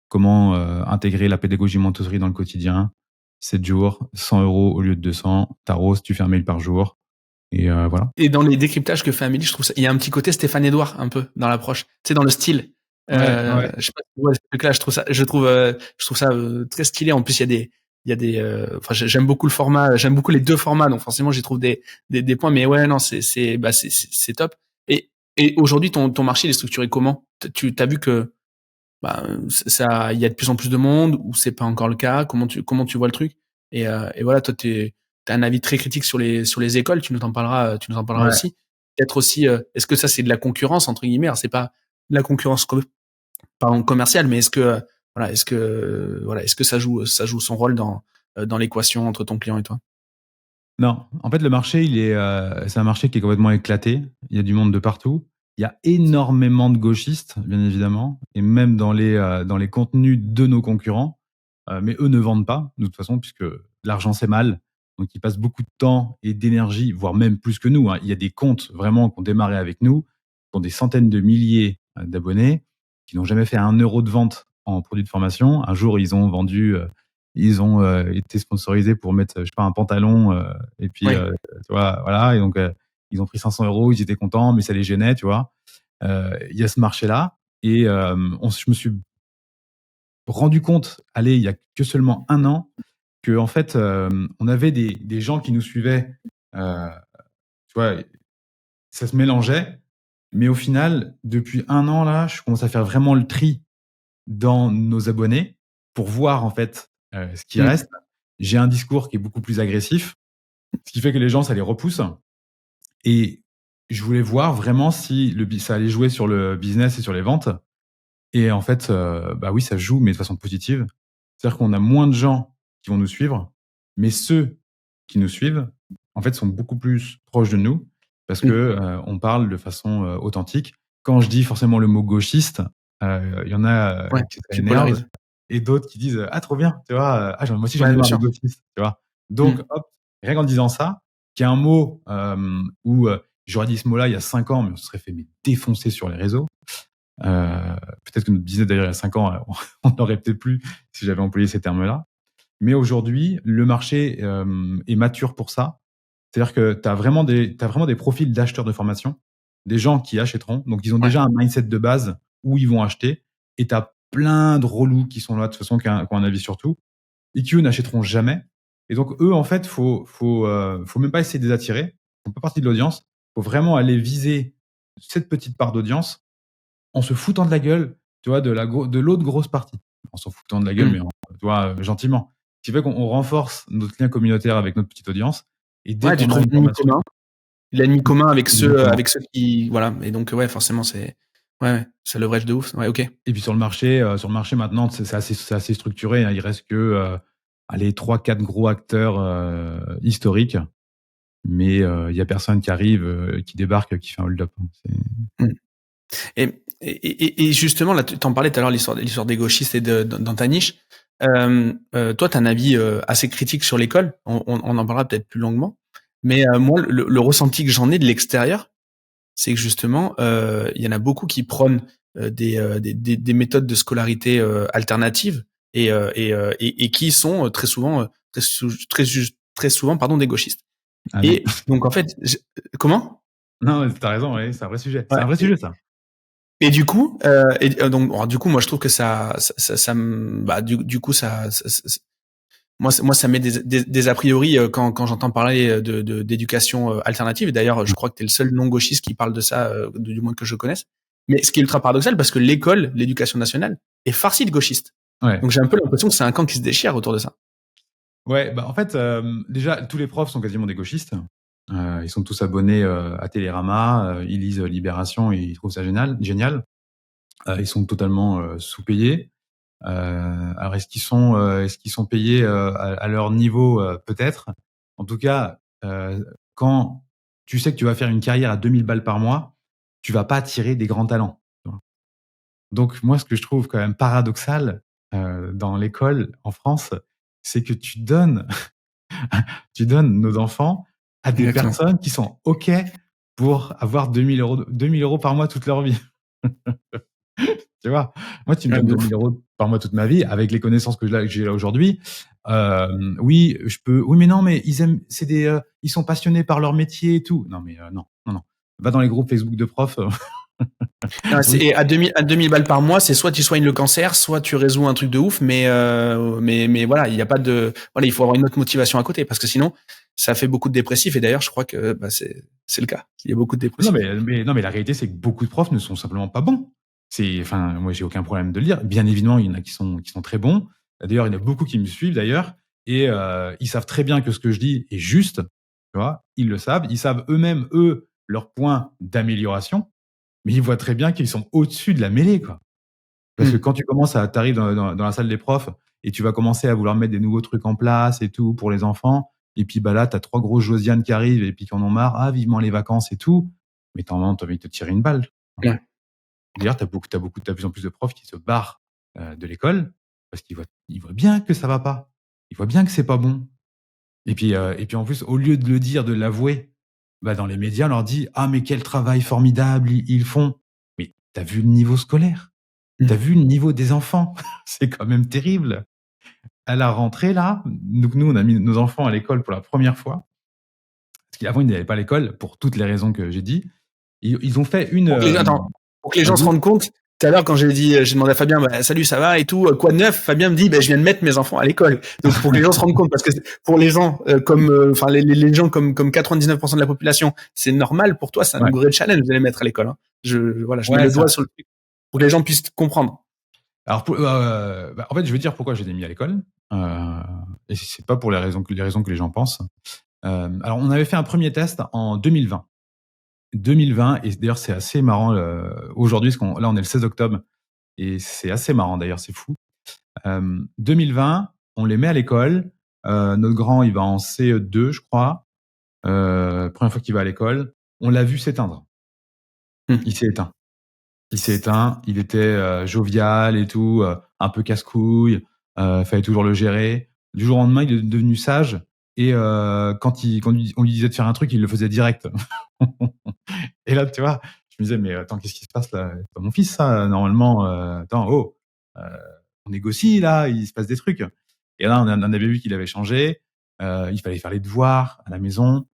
Comment intégrer la pédagogie Montessori dans le quotidien. 7 jours, 100 euros au lieu de 200. T'arroses, tu fais un mail par jour. Et voilà. Et dans les décryptages que fait Amélie, je trouve ça, il y a un petit côté Stéphane Edouard, un peu, dans l'approche. Tu sais, dans le style. Ouais, ouais. Je sais pas si tu vois ce truc-là, je trouve ça très stylé. En plus, il y a des, enfin, j'aime beaucoup le format, j'aime beaucoup les deux formats, donc forcément, j'y trouve des points, mais ouais, non, c'est top. Et aujourd'hui, ton marché, il est structuré comment? Tu t'as vu que, bah, il y a de plus en plus de monde, ou c'est pas encore le cas? Comment tu vois le truc? Et voilà, toi, t'as un avis très critique sur les écoles, tu nous en parleras Ouais. aussi. Peut-être aussi, est-ce que ça, c'est de la concurrence, entre guillemets? Alors, c'est pas de la concurrence pardon, commerciale, mais est-ce que ça joue son rôle dans l'équation entre ton client et toi? Non, en fait, le marché, c'est un marché qui est complètement éclaté. Il y a du monde de partout. Il y a énormément de gauchistes, bien évidemment, et même dans les contenus de nos concurrents. Mais eux ne vendent pas, de toute façon, puisque l'argent, c'est mal. Donc, ils passent beaucoup de temps et d'énergie, voire même plus que nous, hein. Il y a des comptes vraiment qui ont démarré avec nous, qui ont des centaines de milliers d'abonnés, qui n'ont jamais fait 1 euro de vente en produit de formation. Un jour, ils ont été sponsorisés pour mettre, je sais pas, un pantalon, et puis, Oui. tu vois, voilà. Et donc, ils ont pris 500 euros, ils étaient contents, mais ça les gênait, tu vois. Il y a ce marché-là. Et je me suis rendu compte, allez, il y a que seulement 1 an, que en fait, on avait des gens qui nous suivaient, tu vois, ça se mélangeait. Mais au final, depuis 1 an, là, je commence à faire vraiment le tri dans nos abonnés pour voir en fait ce qui Mmh. reste. J'ai un discours qui est beaucoup plus agressif, ce qui fait que les gens, ça les repousse. Et je voulais voir vraiment si ça allait jouer sur le business et sur les ventes. Et en fait, bah oui, ça joue, mais de façon positive. C'est-à-dire qu'on a moins de gens qui vont nous suivre, mais ceux qui nous suivent, en fait, sont beaucoup plus proches de nous parce que Mmh. on parle de façon authentique. Quand je dis forcément le mot gauchiste, il y en a Ouais, qui ça tu énerve, polarises. et d'autres qui disent ah trop bien, tu vois, ah moi aussi j'en Ouais, ai bien marre des sûr. gauchistes, tu vois. Donc Mmh. hop, rien qu'en disant ça, qui est un mot où j'aurais dit ce mot-là il y a 5 ans, mais on se serait fait défoncer sur les réseaux. Peut-être que notre business d'ailleurs il y a 5 ans, on n'aurait peut-être plus si j'avais employé ces termes-là. Mais aujourd'hui, le marché est mature pour ça. C'est-à-dire que t'as vraiment des profils d'acheteurs de formation, des gens qui achèteront. Donc, ils ont Ouais. déjà un mindset de base où ils vont acheter. Et t'as plein de relous qui sont là, de toute façon, qui ont un avis sur tout et qui, eux, n'achèteront jamais. Et donc, eux, en fait, faut même pas essayer de les attirer. Ils font pas partie de l'audience. Faut vraiment aller viser cette petite part d'audience en se foutant de la gueule, tu vois, de l'autre grosse partie. En s'en foutant de la gueule, Mmh. mais tu vois, gentiment. Ce qui fait qu'on renforce notre lien communautaire avec notre petite audience. Et dès Ouais, tu qu'on a trouves une l'ennemi formation, commun. L'ennemi commun exactement. avec ceux qui, voilà. Et donc, ouais, forcément, ouais, ça leverage de ouf. Ouais, OK. Et puis sur le marché maintenant, c'est assez structuré, hein. Il reste que, allez, 3-4 gros acteurs historiques, mais il y a personne qui arrive, qui débarque, qui fait un hold-up, hein. Mmh. Et justement, là, tu en parlais tout à l'heure, l'histoire des gauchistes et dans ta niche. Toi, tu as un avis assez critique sur l'école. On en parlera peut-être plus longuement. Mais moi, le ressenti que j'en ai de l'extérieur, c'est que justement, il y en a beaucoup qui prônent des méthodes de scolarité alternatives et qui sont très souvent, pardon, des gauchistes. Ah non. Et donc, en fait, comment? Non, t'as raison, ouais, c'est un vrai sujet. C'est Ouais. un vrai sujet, ça. Et du coup, donc, du coup, moi, je trouve que moi, ça met des a priori quand j'entends parler d'éducation alternative. Et d'ailleurs, je crois que t'es le seul non-gauchiste qui parle de ça, du moins que je connaisse. Mais ce qui est ultra paradoxal, parce que l'éducation nationale, est farcie de gauchistes. Ouais. Donc j'ai un peu l'impression que c'est un camp qui se déchire autour de ça. Ouais, bah en fait, déjà, tous les profs sont quasiment des gauchistes. Ils sont tous abonnés à Télérama, ils lisent Libération et ils trouvent ça génial. Ils sont totalement sous-payés. Alors est-ce qu'ils sont payés à leur niveau peut-être. En tout cas, quand tu sais que tu vas faire une carrière à 2000 balles par mois, tu vas pas attirer des grands talents. Tu vois. Donc moi, ce que je trouve quand même paradoxal dans l'école en France, c'est que tu donnes tu donnes nos enfants à des Exactement. personnes qui sont OK pour avoir 2000 € par mois toute leur vie. Tu vois? Moi, tu me Ouais, donnes de 2000 ouf. € par mois toute ma vie avec les connaissances que j'ai là aujourd'hui. Oui, je peux. Oui, mais non, mais ils sont passionnés par leur métier et tout. Non, mais non, non, non. Va dans les groupes Facebook de profs. Non, Oui, et à 2000 balles par mois, c'est soit tu soignes le cancer, soit tu résous un truc de ouf, mais voilà, il y a pas de, voilà, il faut avoir une autre motivation à côté, parce que sinon, ça fait beaucoup de dépressifs, et d'ailleurs, je crois que, bah, c'est le cas. Il y a beaucoup de non, dépressifs. non, mais la réalité, c'est que beaucoup de profs ne sont simplement pas bons. Enfin, moi, j'ai aucun problème de le dire. Bien évidemment, il y en a qui sont très bons. D'ailleurs, il y en a beaucoup qui me suivent d'ailleurs, et ils savent très bien que ce que je dis est juste. Tu vois, ils le savent. Ils savent eux-mêmes, leurs points d'amélioration, mais ils voient très bien qu'ils sont au-dessus de la mêlée, quoi. Parce que Hmm. quand t'arrives dans la salle des profs et tu vas commencer à vouloir mettre des nouveaux trucs en place et tout pour les enfants, et puis bah là, t'as 3 grosses Josiane qui arrivent et puis qui en ont marre, ah vivement les vacances et tout, mais t'as envie de te tirer une balle. Ouais. D'ailleurs, t'as de plus en plus de profs qui se barrent de l'école parce ils voient bien que ça va pas. Ils voient bien que c'est pas bon. Et puis en plus, au lieu de le dire, de l'avouer, bah dans les médias, on leur dit ah mais quel travail formidable ils font. Mais t'as vu le niveau scolaire? T'as Hmm. vu le niveau des enfants? C'est quand même terrible. À la rentrée là, donc nous on a mis nos enfants à l'école pour la première fois, parce qu'avant ils n'allaient pas à l'école pour toutes les raisons que j'ai dit. Ils ont fait une Attends, pour que les gens se vas-y. rendent compte, tout à l'heure, quand j'ai demandé à Fabien, bah, salut, ça va et tout, quoi de neuf? Fabien me dit, bah, je viens de mettre mes enfants à l'école. Donc, pour que les gens se rendent compte, parce que pour les gens, enfin, les gens comme 99% de la population, c'est normal. Pour toi, c'est un Ouais. vrai challenge de les mettre à l'école, hein. Voilà, je mets Ouais, le doigt ça. sur le truc pour que les gens puissent comprendre. Alors bah, en fait, je vais dire pourquoi j'ai mis à l'école. Et c'est pas pour les raisons que les gens pensent. Alors on avait fait un premier test en 2020. 2020 et d'ailleurs c'est assez marrant aujourd'hui là on est le 16 octobre et c'est assez marrant d'ailleurs, c'est fou. 2020, on les met à l'école. Notre grand, il va en CE2, je crois. Première fois qu'il va à l'école. On l'a vu s'éteindre. Hmm. Il s'est éteint. Il s'est éteint. Il était jovial et tout, un peu casse-couille. Fallait toujours le gérer. Du jour au lendemain, il est devenu sage. Et on lui disait de faire un truc, il le faisait direct. Et là, tu vois, je me disais, mais attends, qu'est-ce qui se passe là? C'est pas mon fils, ça, normalement. Attends, oh, on négocie là, il se passe des trucs. Et là, on avait vu qu'il avait changé. Il fallait faire les devoirs à la maison.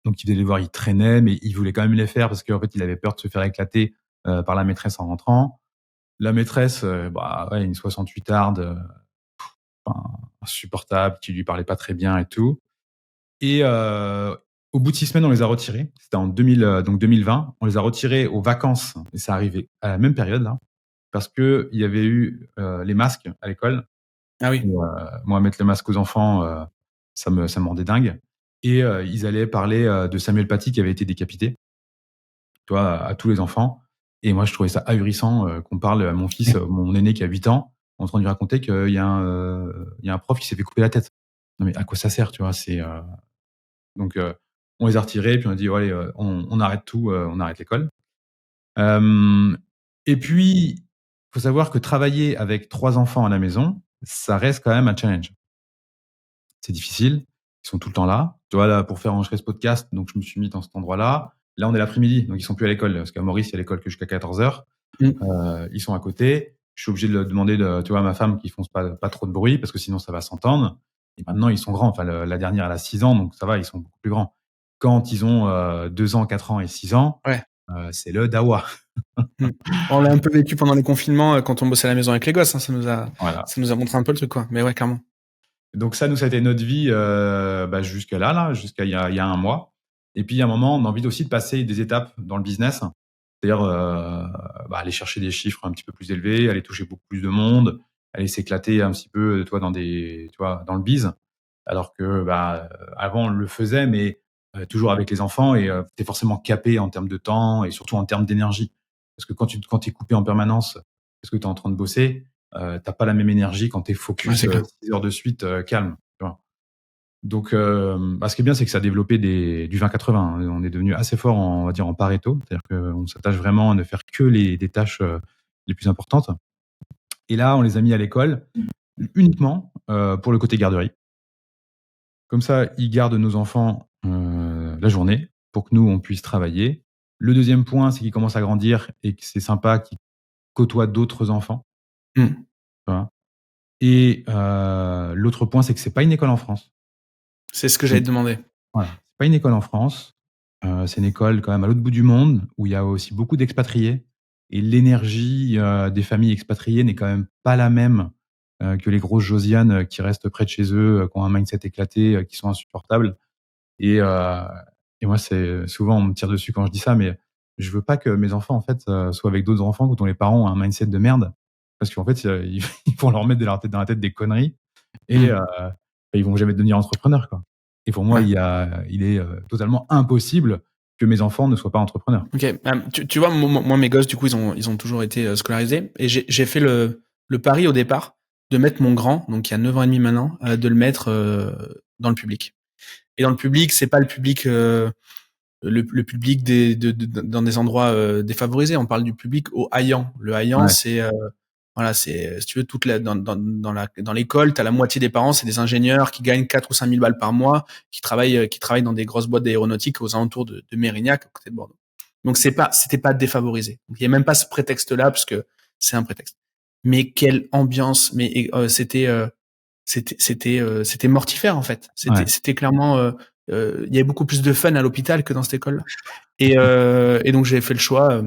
Donc, il faisait les devoirs, il traînait, mais il voulait quand même les faire parce qu'en fait, il avait peur de se faire éclater par la maîtresse en rentrant. La maîtresse, bah ouais, une 68 arde, enfin, insupportable, qui lui parlait pas très bien et tout. Et au bout de 6 semaines, on les a retirés. C'était en 2020. On les a retirés aux vacances et ça arrivait à la même période là, parce qu'il y avait eu les masques à l'école. Ah Et, oui. moi, mettre le masque aux enfants, ça me rendait dingue. Et ils allaient parler de Samuel Paty qui avait été décapité, tu vois, à tous les enfants. Et moi, je trouvais ça ahurissant qu'on parle à mon fils, mon aîné qui a 8 ans, en train de lui raconter qu'il y a un prof qui s'est fait couper la tête. Non mais à quoi ça sert, tu vois? Donc on les a retirés, puis on a dit: «Oh allez, on arrête tout, on arrête l'école». Et puis, faut savoir que travailler avec 3 enfants à la maison, ça reste quand même un challenge. C'est difficile, ils sont tout le temps là. Tu vois, là, pour faire enregistrer ce podcast, donc je me suis mis dans cet endroit-là. Là, on est l'après-midi, donc ils sont plus à l'école, parce qu'à Maurice, il y a l'école que jusqu'à 14h. Ils sont à côté. Je suis obligé de demander, tu vois, à ma femme qu'ils font pas trop de bruit, parce que sinon ça va s'entendre. Et maintenant, ils sont grands. Enfin, la dernière, elle a 6 ans, donc ça va, ils sont beaucoup plus grands. Quand ils ont 2 ans, 4 ans et 6 ans, Ouais. c'est le dawa. On l'a un peu vécu pendant les confinements quand on bossait à la maison avec les gosses. Hein, ça nous a montré un peu le truc, quoi. Mais ouais, clairement. Donc ça, nous, ça a été notre vie jusqu'à là, jusqu'à il y a un mois. Et puis, à un moment, on a envie aussi de passer des étapes dans le business. C'est-à-dire aller chercher des chiffres un petit peu plus élevés, aller toucher beaucoup plus de monde, aller s'éclater un petit peu, toi, dans le biz. Alors que avant, on le faisait, mais toujours avec les enfants, et tu es forcément capé en termes de temps et surtout en termes d'énergie. Parce que quand tu es coupé en permanence parce que tu es en train de bosser, t'as pas la même énergie quand tu es focus 6 heures de suite, calme. Tu vois. Donc, ce qui est bien, c'est que ça a développé du 20-80. On est devenu assez fort, on va dire, en Pareto. C'est-à-dire qu'on s'attache vraiment à ne faire que des tâches les plus importantes. Et là, on les a mis à l'école uniquement pour le côté garderie. Comme ça, ils gardent nos enfants la journée pour que nous, on puisse travailler. Le deuxième point, c'est qu'ils commencent à grandir et que c'est sympa qu'ils côtoient d'autres enfants. Tu vois. Et l'autre point, c'est que c'est pas une école en France. C'est ce que j'allais te demander. Voilà. C'est pas une école en France. C'est une école quand même à l'autre bout du monde où il y a aussi beaucoup d'expatriés. Et l'énergie des familles expatriées n'est quand même pas la même que les grosses Josianes qui restent près de chez eux, qui ont un mindset éclaté, qui sont insupportables. Et moi, c'est souvent on me tire dessus quand je dis ça, mais je veux pas que mes enfants en fait soient avec d'autres enfants dont les parents ont un mindset de merde, parce qu'en fait ils vont leur mettre dans la tête des conneries et ils vont jamais devenir entrepreneurs, quoi. Et pour moi, il est totalement impossible que mes enfants ne soient pas entrepreneurs. Ok, tu vois, moi mes gosses, du coup, ils ont toujours été scolarisés, et j'ai fait le pari au départ de mettre mon grand, donc qui a 9 ans et demi maintenant, de le mettre dans le public. Et dans le public, c'est pas le public le public dans des endroits défavorisés. On parle du public au haillant. Le haillant, c'est voilà, c'est, si tu veux, dans l'école, t'as la moitié des parents, c'est des ingénieurs qui gagnent 4 ou 5 000 balles par mois, qui travaillent dans des grosses boîtes d'aéronautique aux alentours de Mérignac, à côté de Bordeaux. Donc c'était pas défavorisé. Donc il y a même pas ce prétexte-là, parce que c'est un prétexte. Mais quelle ambiance, mais c'était mortifère, en fait. C'était clairement, il y avait beaucoup plus de fun à l'hôpital que dans cette école-là. Et donc j'ai fait le choix,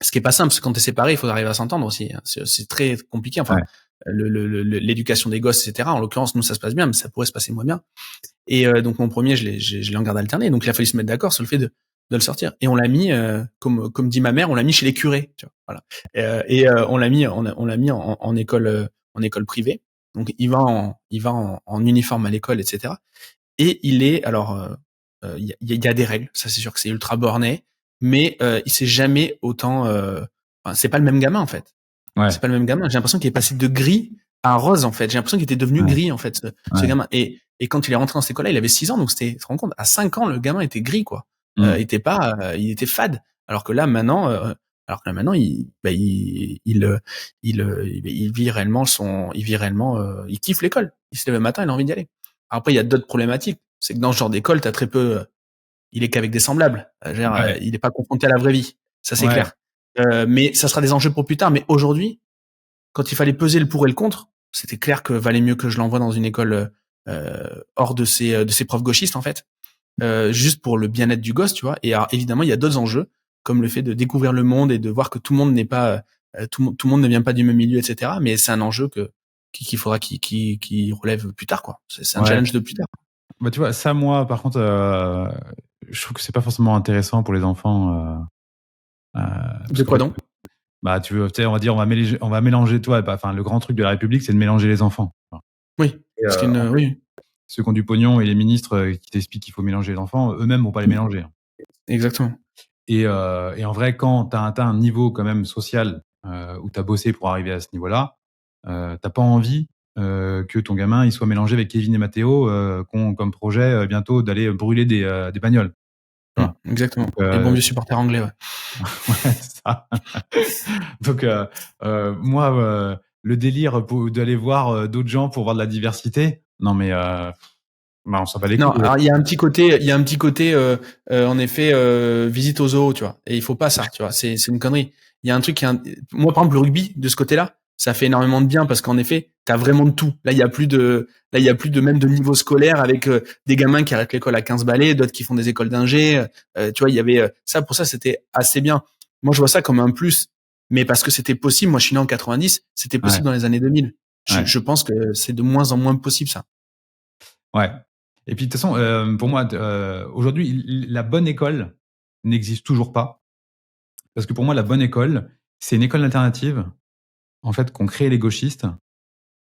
ce qui est pas simple, parce que quand t'es séparé, il faut arriver à s'entendre aussi. C'est très compliqué. Enfin, l'éducation des gosses, etc. En l'occurrence, nous, ça se passe bien, mais ça pourrait se passer moins bien. Et donc mon premier, je l'ai en garde alternée. Donc il a fallu se mettre d'accord sur le fait de le sortir. Et on l'a mis, comme dit ma mère, on l'a mis chez les curés. Tu vois, voilà. On l'a mis, en école privée. Donc il va en uniforme à l'école, etc. Et il est, alors, il y a des règles. Ça, c'est sûr que c'est ultra borné, mais il s'est jamais autant. Enfin, c'est pas le même gamin, en fait. C'est pas le même gamin. J'ai l'impression qu'il est passé de gris à rose, en fait. J'ai l'impression qu'il était devenu gris, en fait, ce gamin. Et quand il est rentré dans cette école-là, il avait 6 ans, donc tu te rends compte, à 5 ans, le gamin était gris, quoi. Il était fade. Alors que là, maintenant, il vit réellement il kiffe l'école. Il se lève le matin, il a envie d'y aller. Après, il y a d'autres problématiques. C'est que dans ce genre d'école, t'as très peu, il est qu'avec des semblables. Il n'est pas confronté à la vraie vie. Ça, c'est clair. Mais ça sera des enjeux pour plus tard. Mais aujourd'hui, quand il fallait peser le pour et le contre, c'était clair que valait mieux que je l'envoie dans une école hors de ces profs gauchistes, en fait, juste pour le bien-être du gosse, tu vois. Et alors, évidemment, il y a d'autres enjeux, comme le fait de découvrir le monde et de voir que tout le monde n'est pas tout le monde ne vient pas du même milieu, etc. Mais c'est un enjeu qu'il faudra qui relève plus tard, quoi. C'est un challenge de plus tard. Bah, tu vois, ça, moi, par contre, je trouve que c'est pas forcément intéressant pour les enfants. De quoi donc? Bah, tu sais, on va dire, on va mélanger, toi. Enfin, le grand truc de la République, c'est de mélanger les enfants. Oui. Parce oui. Ceux qui ont du pognon et les ministres qui t'expliquent qu'il faut mélanger les enfants, eux-mêmes vont pas les mélanger. Exactement. Et en vrai, quand t'as atteint un niveau quand même social où t'as bossé pour arriver à ce niveau-là, t'as pas envie que ton gamin il soit mélangé avec Kevin et Matteo qui ont comme projet bientôt d'aller brûler des bagnoles. Exactement. Donc, Les bons vieux supporters anglais, ouais. ouais, ça. Donc, moi, le délire d'aller voir d'autres gens pour voir de la diversité, non mais bah, on s'en bat les Non, couilles. alors il y a un petit côté, en effet, visite aux zoos, tu vois. Et il faut pas ça, tu vois. C'est une connerie. Il y a un truc moi, par exemple, le rugby, de ce côté-là, ça fait énormément de bien parce qu'en effet, t'as vraiment de tout. Là, il y a plus de même de niveau scolaire avec des gamins qui arrêtent l'école à 15 balais, d'autres qui font des écoles d'ingé. Tu vois, il y avait ça. Pour ça, c'était assez bien. Moi, je vois ça comme un plus, mais parce que c'était possible. Moi, je suis né en 90, c'était possible Ouais, dans les années 2000. ouais, Je pense que c'est de moins en moins possible, ça. ouais. Et puis de toute façon, pour moi, aujourd'hui, la bonne école n'existe toujours pas. Parce que pour moi, la bonne école, c'est une école alternative, en fait, qu'ont créé les gauchistes.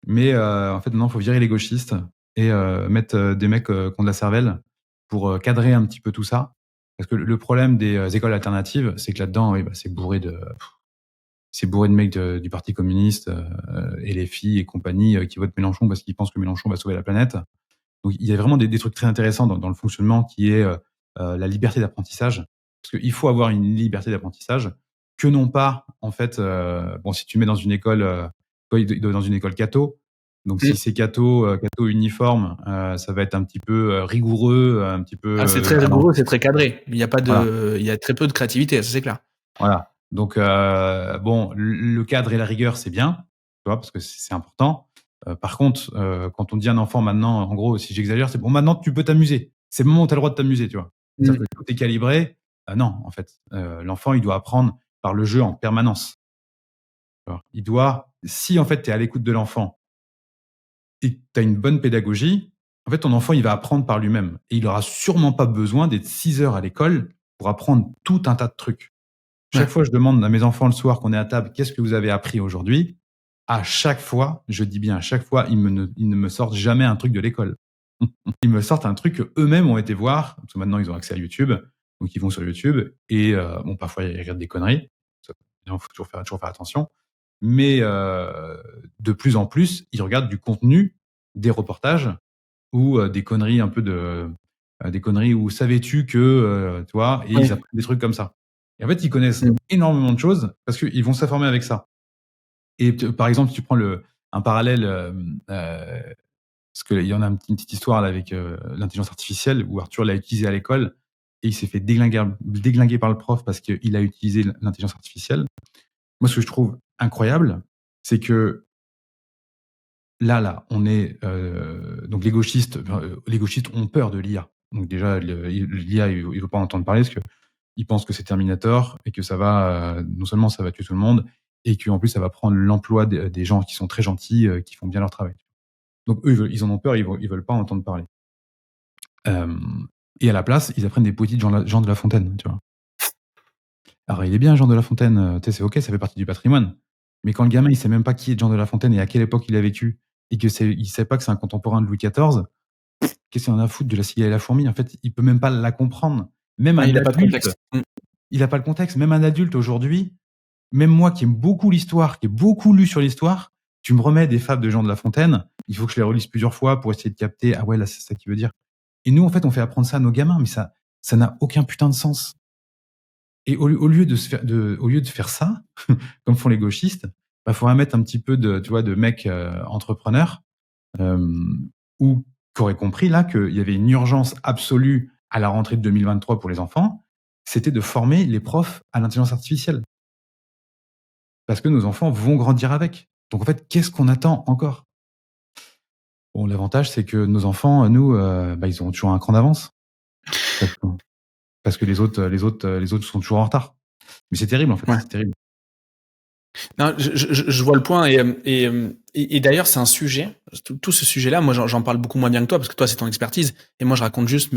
Mais en fait, maintenant, il faut virer les gauchistes et mettre des mecs qui ont de la cervelle pour cadrer un petit peu tout ça. Parce que le problème des écoles alternatives, c'est que là-dedans, oui, bah, c'est bourré de mecs du Parti communiste et les filles et compagnie qui votent Mélenchon parce qu'ils pensent que Mélenchon va sauver la planète. Donc il y a vraiment des trucs très intéressants dans le fonctionnement qui est la liberté d'apprentissage. Parce qu'il faut avoir une liberté d'apprentissage que non pas, en fait, bon, si tu mets dans une école, dans une école catho, donc si c'est catho uniforme, ça va être un petit peu rigoureux, un petit peu Ah, c'est très à rigoureux, c'est très cadré. voilà. Il y a très peu de créativité, ça c'est clair. Voilà. Donc, bon, le cadre et la rigueur, c'est bien, tu vois, parce que c'est important. Par contre, quand on dit à un enfant maintenant, en gros, si j'exagère, c'est bon, maintenant tu peux t'amuser. C'est le moment où tu as le droit de t'amuser, tu vois. C'est-à-dire que tout est calibré. Non, en fait, l'enfant, il doit apprendre par le jeu en permanence. Tu vois. Il doit, si en fait tu es à l'écoute de l'enfant et que tu as une bonne pédagogie, en fait, ton enfant, il va apprendre par lui-même. Et il aura sûrement pas besoin d'être 6 heures à l'école pour apprendre tout un tas de trucs. Ouais. Chaque fois, je demande à mes enfants le soir qu'on est à table, qu'est-ce que vous avez appris aujourd'hui? À chaque fois, je dis bien à chaque fois, ils ne me sortent jamais un truc de l'école. Ils me sortent un truc qu'eux-mêmes ont été voir, parce que maintenant ils ont accès à YouTube, donc ils vont sur YouTube et bon, parfois ils regardent des conneries. Il faut toujours faire attention. Mais de plus en plus, ils regardent du contenu, des reportages ou des conneries un peu des conneries où savais-tu que, tu vois? Et ils Ouais. apprennent des trucs comme ça. Et en fait, ils connaissent Mmh. énormément de choses parce qu'ils vont s'informer avec ça. Et par exemple, si tu prends un parallèle, parce qu'il y en a une petite histoire là avec l'intelligence artificielle où Arthur l'a utilisé à l'école et il s'est fait déglinguer par le prof parce qu'il a utilisé l'intelligence artificielle. Moi, ce que je trouve incroyable, c'est que là, on est donc les gauchistes ont peur de l'IA. Donc déjà, l'IA, il veut pas en entendre parler parce qu'ils pensent que c'est Terminator et que ça va non seulement ça va tuer tout le monde et qu'en plus ça va prendre l'emploi des gens qui sont très gentils, qui font bien leur travail. Donc eux, ils en ont peur, ils veulent pas en entendre parler. Et à la place, ils apprennent des poésies de Jean de La Fontaine, tu vois? Alors il est bien Jean de La Fontaine, tu sais, c'est OK, ça fait partie du patrimoine. Mais quand le gamin, il sait même pas qui est Jean de La Fontaine et à quelle époque il a vécu et il sait pas que c'est un contemporain de Louis XIV, qu'est-ce qu'il en a à foutre de La Cigale et la Fourmi? En fait, il peut même pas la comprendre. Même Ouais, un il a pas de adulte, contexte. il a pas le contexte. Même un adulte aujourd'hui, même moi qui aime beaucoup l'histoire, qui ai beaucoup lu sur l'histoire, tu me remets des fables de Jean de La Fontaine, il faut que je les relise plusieurs fois pour essayer de capter, ah ouais, là, c'est ça qu'il veut dire. Et nous, en fait, on fait apprendre ça à nos gamins, mais ça n'a aucun putain de sens. Et au lieu de faire ça, comme font les gauchistes, bah, faudrait mettre un petit peu tu vois, de mecs entrepreneurs, ou qui auraient compris là qu'il y avait une urgence absolue à la rentrée de 2023 pour les enfants, c'était de former les profs à l'intelligence artificielle. Parce que nos enfants vont grandir avec. Donc en fait, qu'est-ce qu'on attend encore? Bon, l'avantage, c'est que nos enfants, nous, bah, ils ont toujours un cran d'avance. Parce que les autres sont toujours en retard. Mais c'est terrible, en fait, Ouais. c'est terrible. Non, je vois le point et d'ailleurs c'est un sujet. Tout ce sujet-là, moi j'en parle beaucoup moins bien que toi parce que toi c'est ton expertise et moi je raconte juste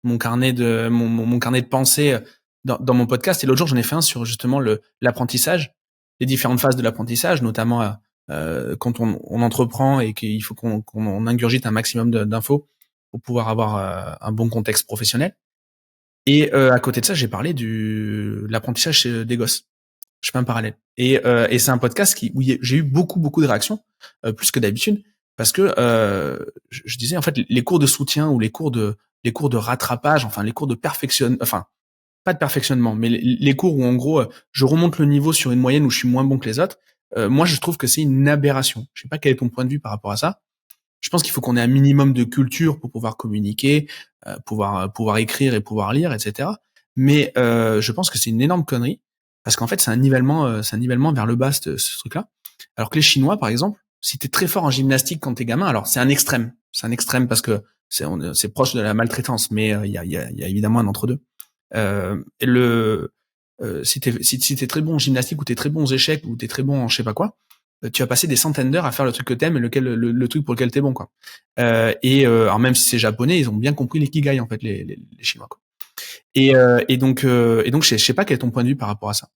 mon carnet de pensée dans mon podcast. Et l'autre jour j'en ai fait un sur justement l'apprentissage, les différentes phases de l'apprentissage, notamment quand on entreprend et qu'il faut qu'on ingurgite un maximum d'infos pour pouvoir avoir un bon contexte professionnel. Et à côté de ça, j'ai parlé de l'apprentissage des gosses. Je fais un parallèle. Et c'est un podcast où j'ai eu beaucoup de réactions, plus que d'habitude, parce que je disais en fait les cours de soutien ou les cours les cours de rattrapage, enfin les cours de enfin pas de perfectionnement, mais les cours où en gros je remonte le niveau sur une moyenne où je suis moins bon que les autres. Moi, je trouve que c'est une aberration. Je sais pas quel est ton point de vue par rapport à ça. Je pense qu'il faut qu'on ait un minimum de culture pour pouvoir communiquer, pouvoir écrire et pouvoir lire, etc. Mais je pense que c'est une énorme connerie parce qu'en fait, c'est un nivellement vers le bas ce truc-là. Alors que les Chinois, par exemple, si t'es très fort en gymnastique quand t'es gamin, alors c'est un extrême. C'est un extrême parce que c'est proche de la maltraitance, mais il y a évidemment un entre-deux. Si t'es très bon en gymnastique ou t'es très bon aux échecs ou t'es très bon en je sais pas quoi, tu vas passer des centaines d'heures à faire le truc que t'aimes et le truc pour lequel t'es bon, quoi. Alors même si c'est japonais, ils ont bien compris l'ikigai, en fait, les Chinois, quoi. Et donc je sais pas quel est ton point de vue par rapport à ça.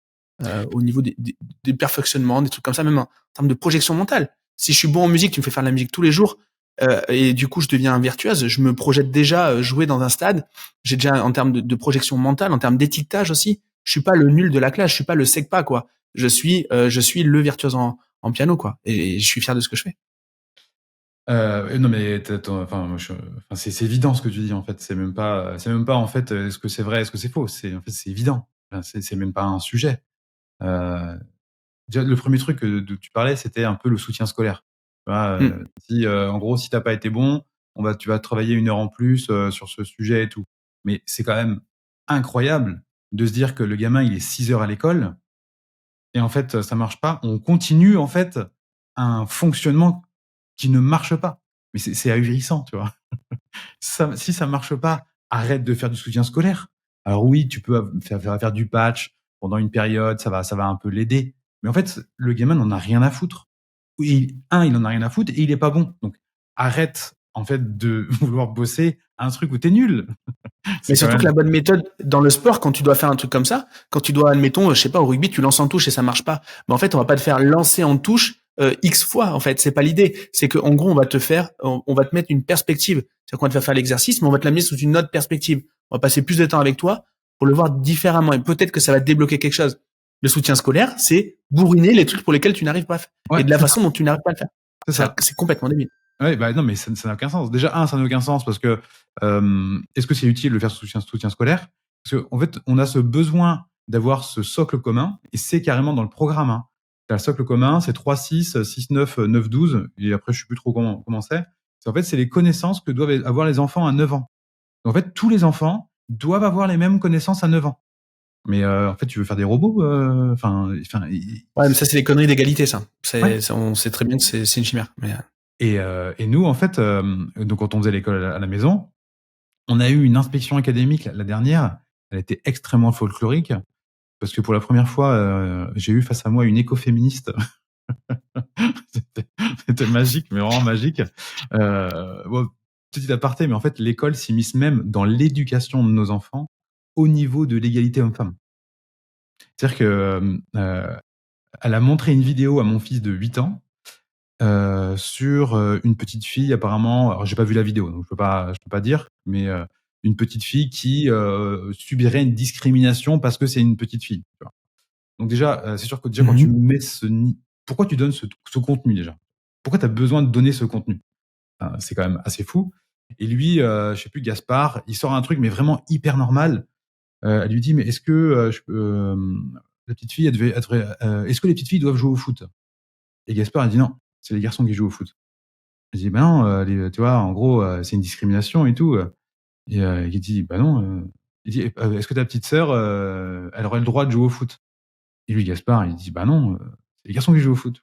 Au niveau des perfectionnements, des trucs comme ça, même en termes de projection mentale. Si je suis bon en musique, tu me fais faire de la musique tous les jours, et du coup je deviens un virtuose, je me projette déjà jouer dans un stade. J'ai déjà, en termes de projection mentale, en termes d'étiquetage aussi, je suis pas le nul de la classe, je suis pas le sec pas, quoi. Je suis le virtuose en piano, quoi. Et je suis fier de ce que je fais. Non mais enfin, c'est évident ce que tu dis en fait. C'est même pas en fait est-ce que c'est vrai, est-ce que c'est faux. C'est en fait c'est évident. Enfin, c'est même pas un sujet. Déjà le premier truc dont tu parlais, c'était un peu le soutien scolaire. Tu vois, si en gros si t'as pas été bon, tu vas travailler 1 heure en plus sur ce sujet et tout. Mais c'est quand même incroyable de se dire que le gamin il est 6 heures à l'école et en fait ça marche pas. On continue en fait un fonctionnement qui ne marche pas. Mais c'est ahurissant, tu vois. Si ça marche pas, arrête de faire du soutien scolaire. Alors oui, tu peux faire du patch pendant une période, ça va un peu l'aider. Mais en fait, le gamin n'en a rien à foutre. Oui, il en a rien à foutre et il est pas bon. Donc arrête en fait de vouloir bosser un truc où t'es nul. Mais C'est quand surtout que même. la bonne méthode dans le sport, quand tu dois faire un truc comme ça, quand tu dois, admettons, je sais pas, au rugby, tu lances en touche et ça marche pas. Mais en fait, on va pas te faire lancer en touche X fois. En fait, c'est pas l'idée. C'est que en gros, on va te mettre une perspective. C'est-à-dire qu'on va te faire l'exercice, mais on va te l'amener sous une autre perspective. On va passer plus de temps avec toi pour le voir différemment. Et peut-être que ça va te débloquer quelque chose. Le soutien scolaire, c'est bourriner les trucs pour lesquels tu n'arrives pas à faire. Ouais, Et de la façon dont tu n'arrives pas à le faire. c'est ça. C'est complètement débile. Ouais, bah non, mais ça n'a aucun sens. Déjà, ça n'a aucun sens parce que est-ce que c'est utile de faire ce soutien scolaire? Parce qu'en fait, on a ce besoin d'avoir ce socle commun et c'est carrément dans le programme. Hein. T'as le socle commun, c'est 3, 6, 6, 9, 9, 12. Et après, je sais plus trop comment c'est. En fait, c'est les connaissances que doivent avoir les enfants à 9 ans. Donc, en fait, tous les enfants doivent avoir les mêmes connaissances à 9 ans. Mais en fait, tu veux faire des robots Ouais, mais ça, c'est les conneries d'égalité, ça. Ouais. On sait très bien que c'est une chimère. Mais... Et nous, en fait, donc quand on faisait l'école à la maison, on a eu une inspection académique la dernière. Elle était extrêmement folklorique parce que pour la première fois, j'ai eu face à moi une écoféministe. C'était magique, mais vraiment magique. Bon, petit aparté, mais en fait, l'école s'immisce même dans l'éducation de nos enfants au niveau de l'égalité homme-femme. C'est-à-dire que elle a montré une vidéo à mon fils de 8 ans sur une petite fille apparemment. Alors j'ai pas vu la vidéo, donc je peux pas dire, mais une petite fille qui subirait une discrimination parce que c'est une petite fille. Tu vois. Donc déjà, c'est sûr que déjà quand tu mets pourquoi tu donnes ce contenu déjà? Pourquoi tu as besoin de donner ce contenu? C'est quand même assez fou. Et lui, je sais plus, Gaspard, il sort un truc mais vraiment hyper normal. Elle lui dit: «Mais est-ce que la petite fille, est-ce que les petites filles doivent jouer au foot?» Et Gaspard, il dit: «Non, c'est les garçons qui jouent au foot». Je dis: «Bah non, tu vois, en gros, c'est une discrimination et tout». Et il dit: «Bah non». Il dit: «Est-ce que ta petite sœur, elle aurait le droit de jouer au foot?» Et lui, Gaspard, il dit: «Bah non, c'est les garçons qui jouent au foot».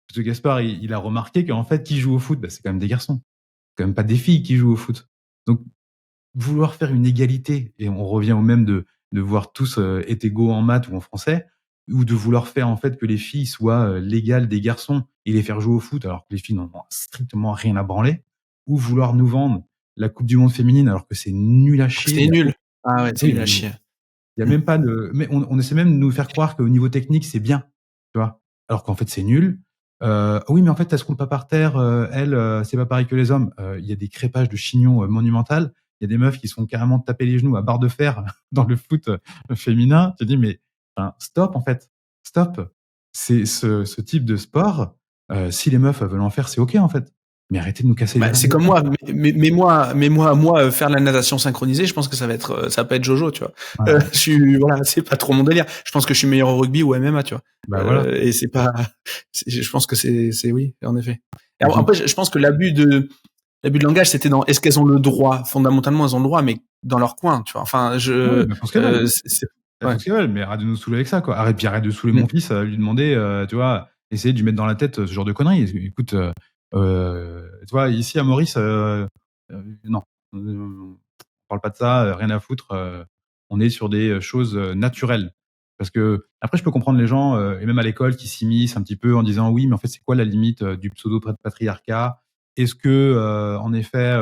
Parce que Gaspard, il a remarqué qu'en fait, qui joue au foot? Bah, c'est quand même des garçons. C'est quand même pas des filles qui jouent au foot. Donc vouloir faire une égalité, et on revient au même de voir tous être égaux en maths ou en français, ou de vouloir faire en fait que les filles soient l'égale des garçons et les faire jouer au foot alors que les filles n'en ont strictement rien à branler, ou vouloir nous vendre la Coupe du monde féminine alors que c'est nul à chier. C'est nul. Ah ouais, c'est Oui, nul à chier. il y a même pas de, mais on essaie même de nous faire croire qu'au niveau technique c'est bien, tu vois, alors qu'en fait c'est nul. Oui, mais en fait elle se roule pas par terre, elle, c'est pas pareil que les hommes. Il y a des crépages de chignons monumentales. Il y a des meufs qui sont carrément tapées les genoux à barre de fer dans le foot féminin. Tu te dis mais enfin, stop en fait, stop. C'est ce type de sport. Si les meufs veulent en faire, c'est ok en fait. Mais arrêtez de nous casser les Bah, c'est oreilles. comme moi, moi, faire de la natation synchronisée, je pense que ça va pas être Jojo, tu vois. Ouais. Voilà, c'est pas trop mon délire. Je pense que je suis meilleur au rugby ou au MMA, tu vois. Bah voilà. Et c'est pas, je pense que c'est oui, en effet. Et Et donc, après, je pense que l'abus de langage, c'était dans, est-ce qu'elles ont le droit? Fondamentalement, elles ont le droit, mais dans leur coin, tu vois. Enfin, oui, bah, parce qu'elles veulent. Elles ouais. font ce qu'elles veulent, mais arrête de nous saouler avec ça, quoi. Arrête de saouler Mm. mon fils, lui demander, tu vois, essayer de lui mettre dans la tête ce genre de conneries. Écoute, tu vois, ici à Maurice, non, on parle pas de ça, rien à foutre. On est sur des choses naturelles. Parce que après, je peux comprendre les gens, et même à l'école, qui s'immiscent un petit peu en disant oui, mais en fait, c'est quoi la limite du pseudo patriarcat? Est-ce que, en effet,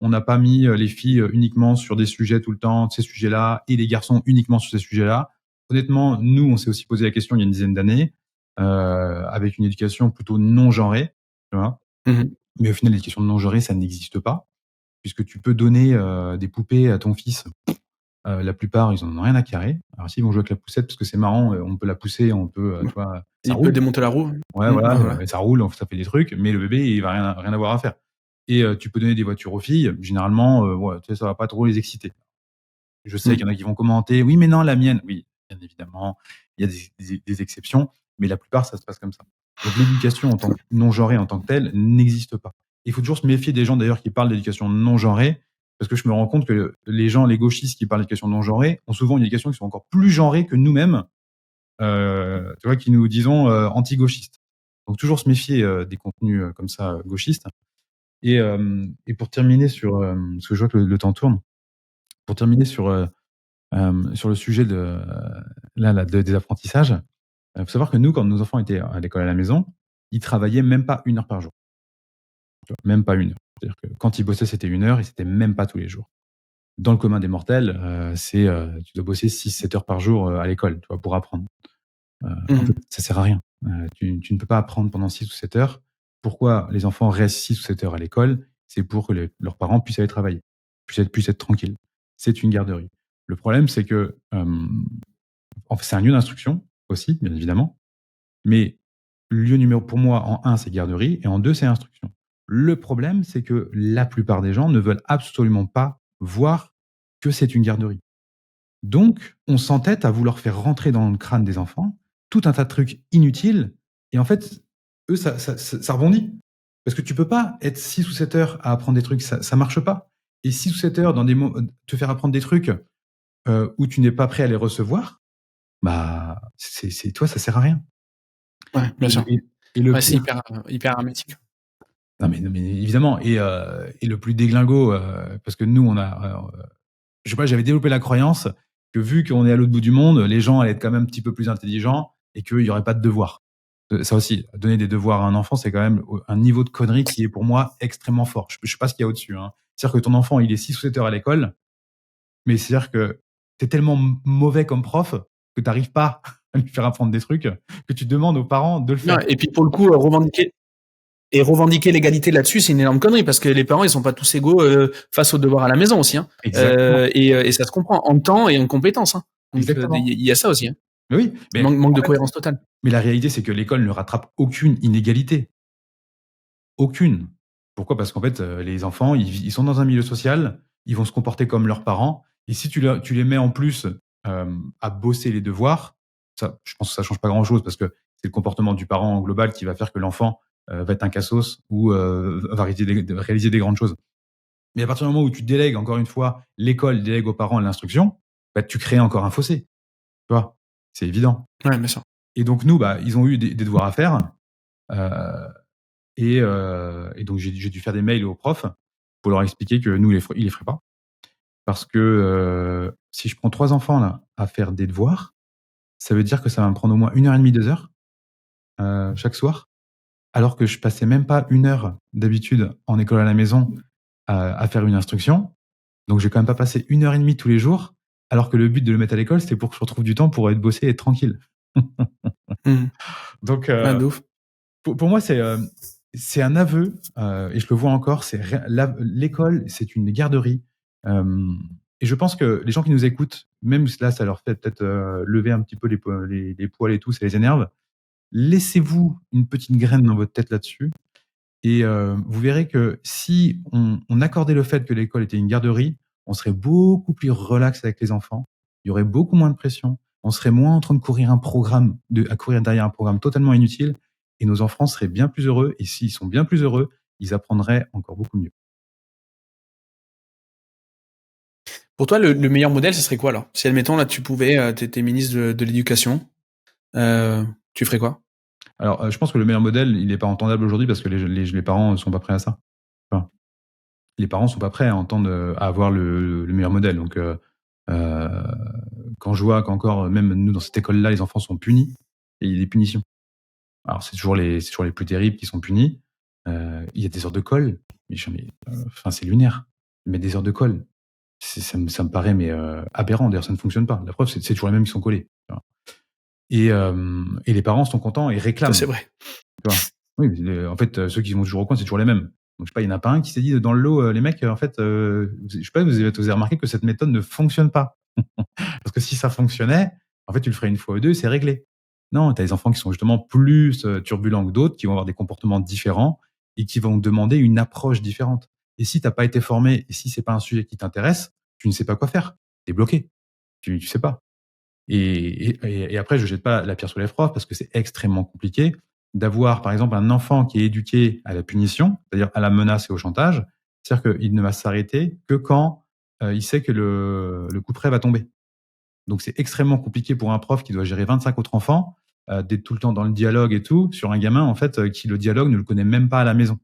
on n'a pas mis les filles uniquement sur des sujets tout le temps, ces sujets-là, et les garçons uniquement sur ces sujets-là? Honnêtement, nous, on s'est aussi posé la question il y a une dizaine d'années, avec une éducation plutôt non genrée, tu vois. Mhm. Mais au final, l'éducation non genrée, ça n'existe pas, puisque tu peux donner des poupées à ton fils. La plupart, ils en ont rien à carrer. Alors s'ils vont jouer avec la poussette, parce que c'est marrant, on peut la pousser, on peut, tu vois, ça Il peut roule. démonter la roue. Ouais, voilà, Voilà. ça roule, ça fait des trucs, mais le bébé, il va rien avoir à faire. Et tu peux donner des voitures aux filles, généralement, ouais, tu sais, ça va pas trop les exciter. Je sais Mm. qu'il y en a qui vont commenter: «Oui, mais non, la mienne». Oui, bien évidemment, il y a des exceptions, mais la plupart, ça se passe comme ça. Donc l'éducation en tant que non genrée en tant que telle n'existe pas. Il faut toujours se méfier des gens d'ailleurs qui parlent d'éducation non genrée, parce que je me rends compte que les gauchistes qui parlent d'éducation non genrée ont souvent une éducation qui sont encore plus genrées que nous-mêmes, tu vois, qui nous disons anti-gauchistes. Donc toujours se méfier des contenus comme ça gauchistes. Et pour terminer sur, parce que je vois que le temps tourne, pour terminer sur le sujet des apprentissages, faut savoir que nous, quand nos enfants étaient à l'école à la maison, ils travaillaient même pas 1 heure par jour. Tu vois? Même pas 1 heure. C'est-à-dire que quand ils bossaient, c'était 1 heure et c'était même pas tous les jours. Dans le commun des mortels, tu dois bosser 6-7 heures par jour, à l'école, tu vois, pour apprendre. En fait, Mhm. ça sert à rien. Tu ne peux pas apprendre pendant 6 ou 7 heures. Pourquoi les enfants restent 6 ou 7 heures à l'école? C'est pour que leurs parents puissent aller travailler, puissent être tranquilles. C'est une garderie. Le problème, c'est que, en fait, c'est un lieu d'instruction aussi, bien évidemment, mais lieu numéro pour moi, en un, c'est garderie et en 2, c'est instruction. Le problème, c'est que la plupart des gens ne veulent absolument pas voir que c'est une garderie. Donc, on s'entête à vouloir faire rentrer dans le crâne des enfants tout un tas de trucs inutiles et en fait, eux, ça rebondit. Parce que tu peux pas être 6 ou 7 heures à apprendre des trucs, ça marche pas. Et 6 ou 7 heures dans te faire apprendre des trucs, où tu n'es pas prêt à les recevoir, bah, toi, ça sert à rien. Ouais, bien sûr. Et le Ouais, c'est pire, hyper hermétique. non, mais évidemment, et le plus déglingo, parce que nous, je sais pas, j'avais développé la croyance que vu qu'on est à l'autre bout du monde, les gens allaient être quand même un petit peu plus intelligents et qu'il y aurait pas de devoirs. Ça aussi, donner des devoirs à un enfant, c'est quand même un niveau de connerie qui est pour moi extrêmement fort. Je sais pas ce qu'il y a au-dessus, hein. C'est-à-dire que ton enfant, il est 6 ou 7 heures à l'école, mais c'est-à-dire que tu es tellement mauvais comme prof que tu arrives pas à lui faire apprendre des trucs, que tu demandes aux parents de le Non, faire. et puis pour le coup, revendiquer l'égalité là-dessus, c'est une énorme connerie parce que les parents, ils sont pas tous égaux face aux devoirs à la maison aussi, hein. Exactement. Et ça se comprend en temps et en compétences, hein. Donc Exactement. il y a ça aussi, hein. Mais oui, mais Manque en de fait, cohérence totale. mais la réalité, c'est que l'école ne rattrape aucune inégalité. Aucune. Pourquoi? Parce qu'en fait, les enfants, ils sont dans un milieu social, ils vont se comporter comme leurs parents et si tu les mets en plus, à bosser les devoirs, ça je pense que ça change pas grand-chose parce que c'est le comportement du parent en global qui va faire que l'enfant, va être un cassos ou, va réaliser des grandes choses. Mais à partir du moment où tu délègues, encore une fois, l'école délègue aux parents l'instruction, bah, tu crées encore un fossé, tu vois? C'est évident. Ouais, bien sûr. Et donc nous, bah, ils ont eu des devoirs à faire, heu et donc j'ai dû faire des mails aux profs pour leur expliquer que nous, ils les feraient pas. Parce que, si je prends 3 enfants là, à faire des devoirs, ça veut dire que ça va me prendre au moins 1 heure et demie, 2 heures, chaque soir, alors que je passais même pas 1 heure d'habitude en école à la maison à faire une instruction. Donc j'ai quand même pas passé 1 heure et demie tous les jours, alors que le but de le mettre à l'école, c'était pour que je retrouve du temps pour être bosser et être tranquille. Mmh. Donc Ouais, de ouf. pour moi, c'est un aveu, et je le vois encore, c'est l'école, c'est une garderie. Hem Et je pense que les gens qui nous écoutent, même si là, ça leur fait peut-être, lever un petit peu les poils et tout, ça les énerve. Laissez-vous une petite graine dans votre tête là-dessus Et vous verrez que si on accordait le fait que l'école était une garderie, on serait beaucoup plus relax avec les enfants. Il y aurait beaucoup moins de pression. On serait moins en train de courir à courir derrière un programme totalement inutile. Et nos enfants seraient bien plus heureux. Et s'ils sont bien plus heureux, ils apprendraient encore beaucoup mieux. Pour toi, le meilleur modèle, ce serait quoi alors? Si admettons là, tu pouvais, t'étais ministre de l'éducation, tu ferais quoi? Alors, je pense que le meilleur modèle, il n'est pas entendable aujourd'hui parce que les parents ne sont pas prêts à ça. Enfin, les parents sont pas prêts à entendre, à avoir le meilleur modèle. Donc, quand je vois qu'encore, même nous, dans cette école-là, les enfants sont punis, et il y a des punitions. Alors, c'est toujours les plus terribles qui sont punis. Il y a des heures de colle. Enfin, c'est lunaire. Mais des heures de colle, ça me paraît aberrant. D'ailleurs, ça ne fonctionne pas. La preuve, c'est toujours les mêmes qui sont collés. Et les parents sont contents et Ça, réclament. c'est vrai. Tu vois? Oui, mais en fait, ceux qui vont toujours au coin, c'est toujours les mêmes. Donc, je sais pas, il y en a pas un qui s'est dit dans le lot, les mecs, en fait, je sais pas, vous avez remarqué que cette méthode ne fonctionne pas. Parce que si ça fonctionnait, en fait, tu le ferais une fois ou deux, c'est réglé. Non, tu as des enfants qui sont justement plus turbulents que d'autres, qui vont avoir des comportements différents et qui vont demander une approche différente. Et si t'as pas été formé, et si c'est pas un sujet qui t'intéresse, tu ne sais pas quoi faire. T'es bloqué. Tu sais pas. Et après, je jette pas la pierre sur les profs parce que c'est extrêmement compliqué d'avoir, par exemple, un enfant qui est éduqué à la punition, c'est-à-dire à la menace et au chantage. C'est-à-dire qu'il ne va s'arrêter que quand il sait que le coup près va tomber. Donc, c'est extrêmement compliqué pour un prof qui doit gérer 25 autres enfants, d'être tout le temps dans le dialogue et tout, sur un gamin, en fait, qui le dialogue ne le connaît même pas à la maison.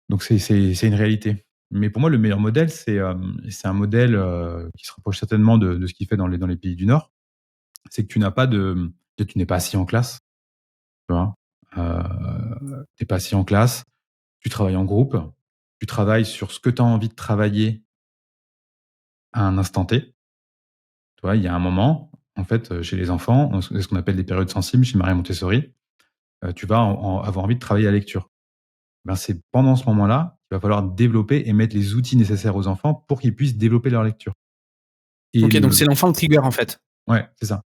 Donc, c'est une réalité. Mais pour moi, le meilleur modèle, c'est un modèle qui se rapproche certainement de ce qu'il fait dans les pays du Nord. C'est que tu n'es pas assis en classe, tu vois? Tu pas assis en classe, tu travailles en groupe, tu travailles sur ce que tu as envie de travailler à un instant T. Tu vois? Il y a un moment, en fait, chez les enfants, c'est ce qu'on appelle des périodes sensibles chez Maria Montessori, tu vas avoir envie de travailler la lecture. Ben, c'est pendant ce moment-là qu'il va falloir développer et mettre les outils nécessaires aux enfants pour qu'ils puissent développer leur lecture. Et OK, donc c'est l'enfant le trigger en fait. Ouais, c'est ça.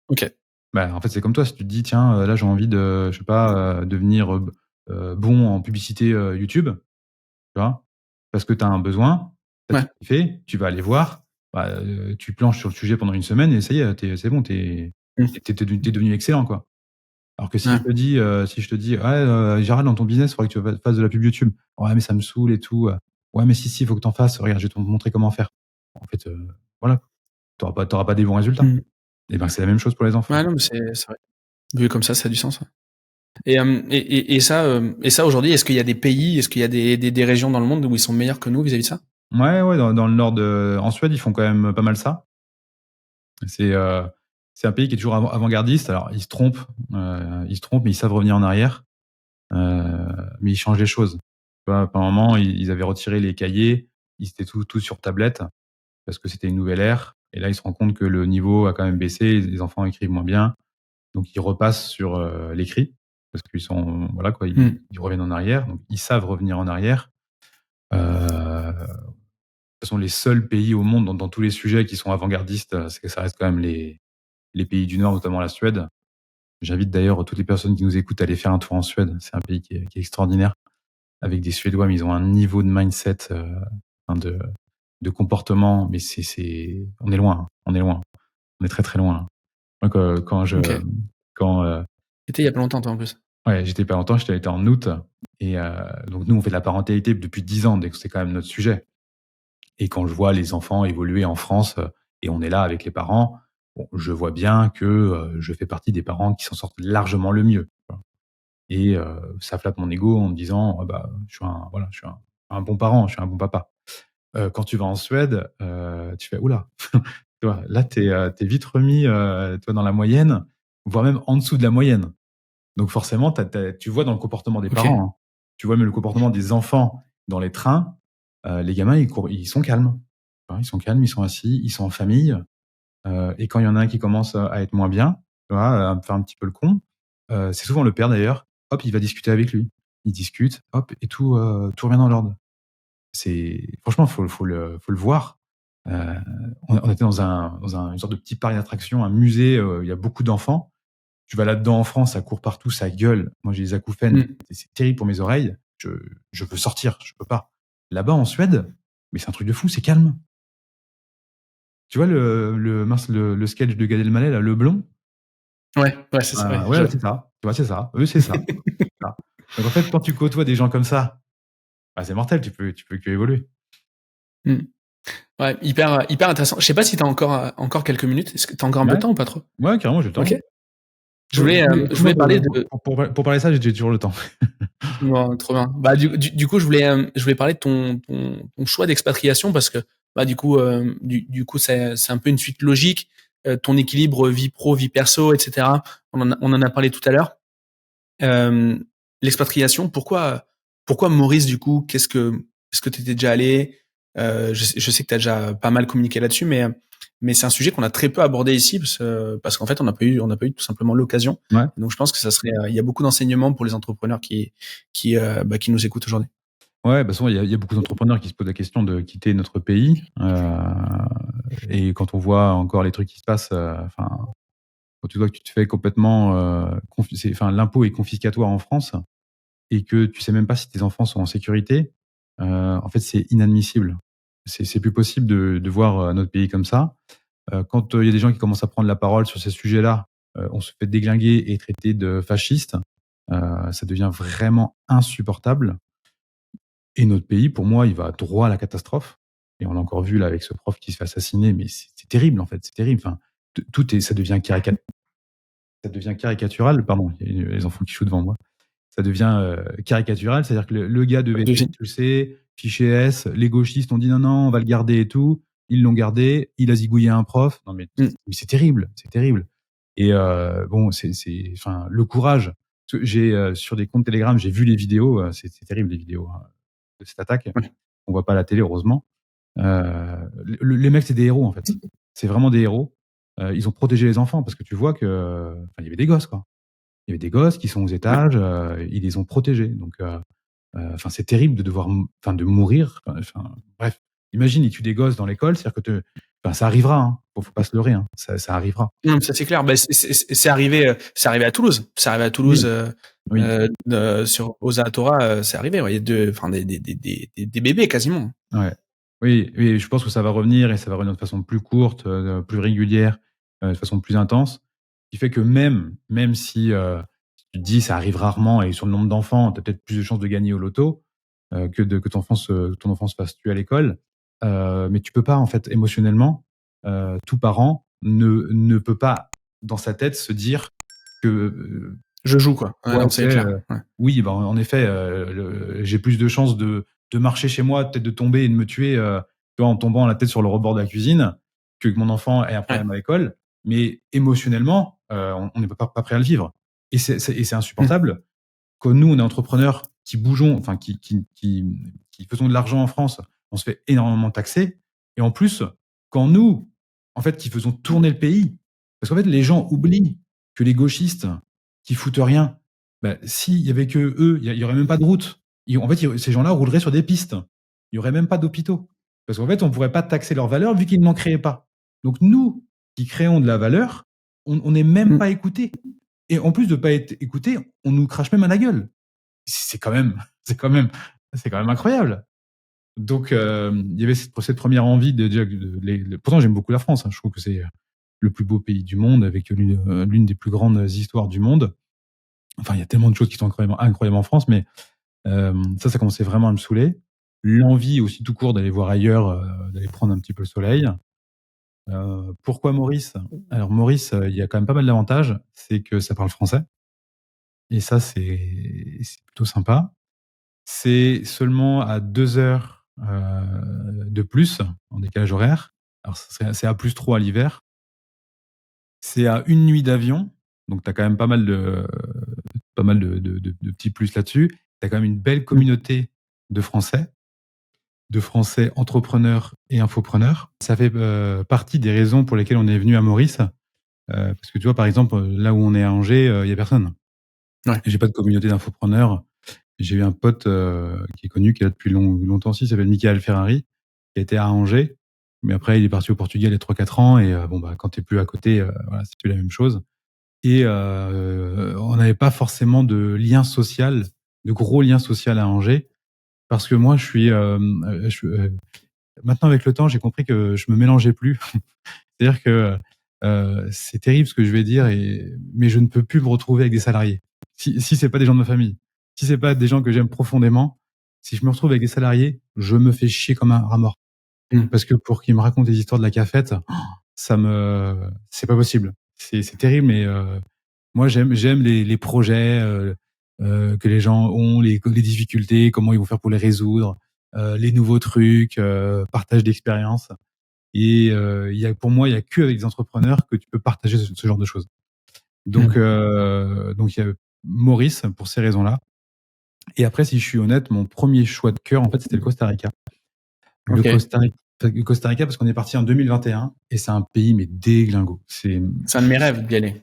OK. Bah, en fait, c'est comme toi, si tu te dis: «Tiens, là, j'ai envie de, je sais pas, devenir, bon en publicité, YouTube», tu vois? Parce que tu as un besoin, tu Ouais. kiffé, tu vas aller voir, bah, tu planches sur le sujet pendant une semaine et ça y est, c'est bon, Mmh. tu devenu excellent, quoi. Alors que si Ouais. je te dis: «Ouais, Gérald, dans ton business, il faudrait que tu fasses de la pub YouTube». «Ouais, mais ça me saoule et tout», «Ouais, mais si, il faut que tu en fasses. Regarde, je vais te montrer comment faire». En fait, voilà, tu auras pas des bons résultats. Mmh. Et ben, c'est la même chose pour les enfants. Ouais, non, mais c'est vrai. Vu comme ça a du sens, ouais. Et ça aujourd'hui, est-ce qu'il y a des pays, est-ce qu'il y a des régions dans le monde où ils sont meilleurs que nous vis-à-vis de ça? Ouais, ouais, dans le nord de en Suède, ils font quand même pas mal ça. C'est, heu, c'est un pays qui est toujours avant-gardiste. Alors ils se trompent, mais ils savent revenir en arrière. Mais ils changent les choses. Tu vois? Par un moment, ils avaient retiré les cahiers, ils étaient tout sur tablette parce que c'était une nouvelle ère et là, ils se rendent compte que le niveau a quand même baissé, les enfants écrivent moins bien, donc ils repassent sur, l'écrit parce qu'ils sont voilà quoi, Mmh. ils reviennent en arrière, donc ils savent revenir en arrière. Ce sont les seuls pays au monde dans tous les sujets qui sont avant-gardistes, c'est que ça reste quand même les pays du Nord, notamment la Suède. J'invite d'ailleurs toutes les personnes qui nous écoutent à aller faire un tour en Suède. C'est un pays qui est extraordinaire, avec des Suédois, mais ils ont un niveau de mindset, enfin de comportement, mais on est loin, hein, on est loin. On est très, très loin, là. Moi, OK. quand, C'était il y a pas longtemps toi en plus? ouais, j'étais pas longtemps, j'étais en août et donc nous, on fait de la parentalité depuis 10 ans, donc c'est quand même notre sujet. Et quand je vois les enfants évoluer en France, et on est là avec les parents, bon, je vois bien que, je fais partie des parents qui s'en sortent largement le mieux, tu vois? Et ça flatte mon ego en me disant: «Ah bah, je suis un bon parent, je suis un bon papa». Quand tu vas en Suède, tu fais: «Ouh là!» Tu vois? Là, tu es vite remis, tu vois, dans la moyenne, voire même en dessous de la moyenne. Donc forcément, tu vois dans le comportement des OK. parents, hein. Tu vois même le comportement des enfants dans les trains, les gamins, ils sont calmes. Tu vois? Ils sont calmes, ils sont assis, ils sont en famille, et quand il y en a un qui commence à être moins bien, tu vois, à me faire un petit peu le con, c'est souvent le père d'ailleurs, hop, il va discuter avec lui. Ils discutent, hop et tout revient dans l'ordre. C'est franchement, faut le voir. Heu, on était dans une sorte de petit parc d'attractions, un musée, il y a beaucoup d'enfants. Tu vas là-dedans en France, ça court partout, ça gueule. Moi, j'ai des acouphènes. C'est terrible pour mes oreilles. Je veux sortir, je peux pas. Là-bas, en Suède, mais c'est un truc de fou, c'est calme. Tu vois le sketch de Gad Elmaleh, là, le blond? Ouais, c'est ça. Ouais, c'est ça. Tu vois, c'est ça. Eux, c'est ça. Ça. Donc en fait, quand tu côtoies des gens comme ça, bah, c'est mortel, tu peux que évoluer. Ouais, hyper intéressant. Je sais pas si t'as encore quelques minutes. Est-ce que t'as encore un peu de temps ou pas trop? Ouais, carrément, j'ai le temps. Ok. Je voulais parler de. Pour parler de ça, j'ai toujours le temps. Bon, trop bien. Bah du coup, je voulais parler de ton choix d'expatriation parce que bah du coup c'est un peu une suite logique. Ton équilibre vie pro vie perso, etc. On en a parlé tout à l'heure. L'expatriation, pourquoi Maurice du coup? Est-ce que t'étais déjà allé? Je sais que t'as déjà pas mal communiqué là-dessus, mais c'est un sujet qu'on a très peu abordé ici parce qu'en fait on n'a pas eu tout simplement l'occasion. Ouais. Donc je pense que ça serait il y a beaucoup d'enseignements pour les entrepreneurs qui nous écoutent aujourd'hui. Ouais, bah souvent il y a beaucoup d'entrepreneurs qui se posent la question de quitter notre pays. Et quand on voit encore les trucs qui se passent, enfin, quand tu vois que tu te fais complètement, l'impôt est confiscatoire en France et que tu sais même pas si tes enfants sont en sécurité. En fait, c'est inadmissible. C'est plus possible de voir notre pays comme ça. Quand il y a des gens qui commencent à prendre la parole sur ces sujets-là, on se fait déglinguer et traiter de fascistes. Ça devient vraiment insupportable. Et notre pays, pour moi, il va droit à la catastrophe. Et on l'a encore vu là avec ce prof qui se fait assassiner, mais c'est terrible en fait, c'est terrible. Enfin, ça devient caricatural. Pardon, il y a les enfants qui jouent devant moi. Ça devient caricatural, c'est-à-dire que le gars devait être expulsé, fiché S, les gauchistes ont dit non, on va le garder et tout. Ils l'ont gardé, il a zigouillé un prof. Non mais c'est terrible, c'est terrible. Et bon, enfin, le courage. J'ai sur des comptes Telegram, j'ai vu les vidéos, c'est terrible les vidéos de cette attaque. On voit pas à la télé heureusement. Les mecs c'est des héros en fait. C'est vraiment des héros. Ils ont protégé les enfants parce que tu vois que, enfin, il y avait des gosses quoi. Il y avait des gosses qui sont aux étages, ils les ont protégés. Donc, enfin, c'est terrible de devoir, de mourir. Enfin, bref, imagine, ils tuent des gosses dans l'école, c'est-à-dire que ça arrivera. Hein. Faut pas se leurrer. Hein. Ça arrivera. Non, ça c'est clair. Bah, c'est arrivé à Toulouse. C'est arrivé à Toulouse. Oui. Sur Osatora, c'est arrivé. Ouais. Il y a des bébés quasiment. Ouais. Oui, je pense que ça va revenir et ça va revenir de façon plus courte, plus régulière, de façon plus intense. Ce qui fait que même si tu te dis ça arrive rarement et sur le nombre d'enfants, tu as peut-être plus de chances de gagner au loto que ton enfant se fasse tuer à l'école. Mais tu peux pas en fait émotionnellement, tout parent ne peut pas dans sa tête se dire que je joue quoi. Ouais, non, c'est clair. oui, bah, en effet, j'ai plus de chances de marcher chez moi, peut-être de tomber et de me tuer, tu vois, en tombant la tête sur le rebord de la cuisine, que mon enfant ait un problème à l'école. Mais émotionnellement, on n'est pas prêt à le vivre. Et c'est insupportable. Quand nous, on est entrepreneurs qui bougeons, enfin qui faisons de l'argent en France, on se fait énormément taxer. Et en plus, quand nous, en fait, qui faisons tourner le pays, parce qu'en fait, les gens oublient que les gauchistes qui foutent rien, bah, s'il y avait que eux, il y aurait même pas de route. En fait, ces gens-là rouleraient sur des pistes. Il y aurait même pas d'hôpitaux. Parce qu'en fait, on pourrait pas taxer leur valeur vu qu'ils n'en créaient pas. Donc nous, qui créons de la valeur, on n'est même pas écoutés. Et en plus de pas être écoutés, on nous crache même à la gueule. C'est quand même incroyable. Donc, il y avait cette première envie pourtant, j'aime beaucoup la France. Hein. Je trouve que c'est le plus beau pays du monde avec l'une des plus grandes histoires du monde. Enfin, il y a tellement de choses qui sont incroyables en France, mais ça commençait vraiment à me saouler. L'envie aussi tout court d'aller voir ailleurs, d'aller prendre un petit peu le soleil. Pourquoi Maurice? Alors Maurice, il y a quand même pas mal d'avantages. C'est que ça parle français. Et ça, c'est plutôt sympa. C'est seulement à 2 heures de plus en décalage horaire. Alors c'est à +3 à l'hiver. C'est à 1 nuit d'avion, donc tu as quand même pas mal de petits plus là-dessus. Tu as quand même une belle communauté de Français entrepreneurs et infopreneurs. Ça fait partie des raisons pour lesquelles on est venu à Maurice. Parce que tu vois, par exemple, là où on est à Angers, il y a personne. Ouais. J'ai pas de communauté d'infopreneurs. J'ai eu un pote qui est connu, qui est là depuis longtemps aussi, il s'appelle Michael Ferrari, qui était à Angers, mais après il est parti au Portugal il y a 3-4 ans et bon bah quand t'es plus à côté, voilà, c'est plus la même chose. et on n'avait pas forcément de lien social, de gros liens sociaux à Angers, parce que moi, maintenant avec le temps, j'ai compris que je me mélangeais plus. C'est-à-dire que c'est terrible ce que je vais dire, mais je ne peux plus me retrouver avec des salariés. Si c'est pas des gens de ma famille, si c'est pas des gens que j'aime profondément, si je me retrouve avec des salariés, je me fais chier comme un rat mort. Parce que pour qu'ils me racontent des histoires de la cafette, c'est pas possible. C'est terrible, mais moi j'aime les projets que les gens ont, les difficultés, comment ils vont faire pour les résoudre, les nouveaux trucs, partage d'expériences. Et pour moi, il y a que avec des entrepreneurs que tu peux partager ce genre de choses. Donc il y a Maurice pour ces raisons-là. Et après, si je suis honnête, mon premier choix de cœur, en fait, c'était le Costa Rica. Le Costa Rica, parce qu'on est parti en 2021 et c'est un pays mais déglingo. C'est un de mes rêves d'y aller.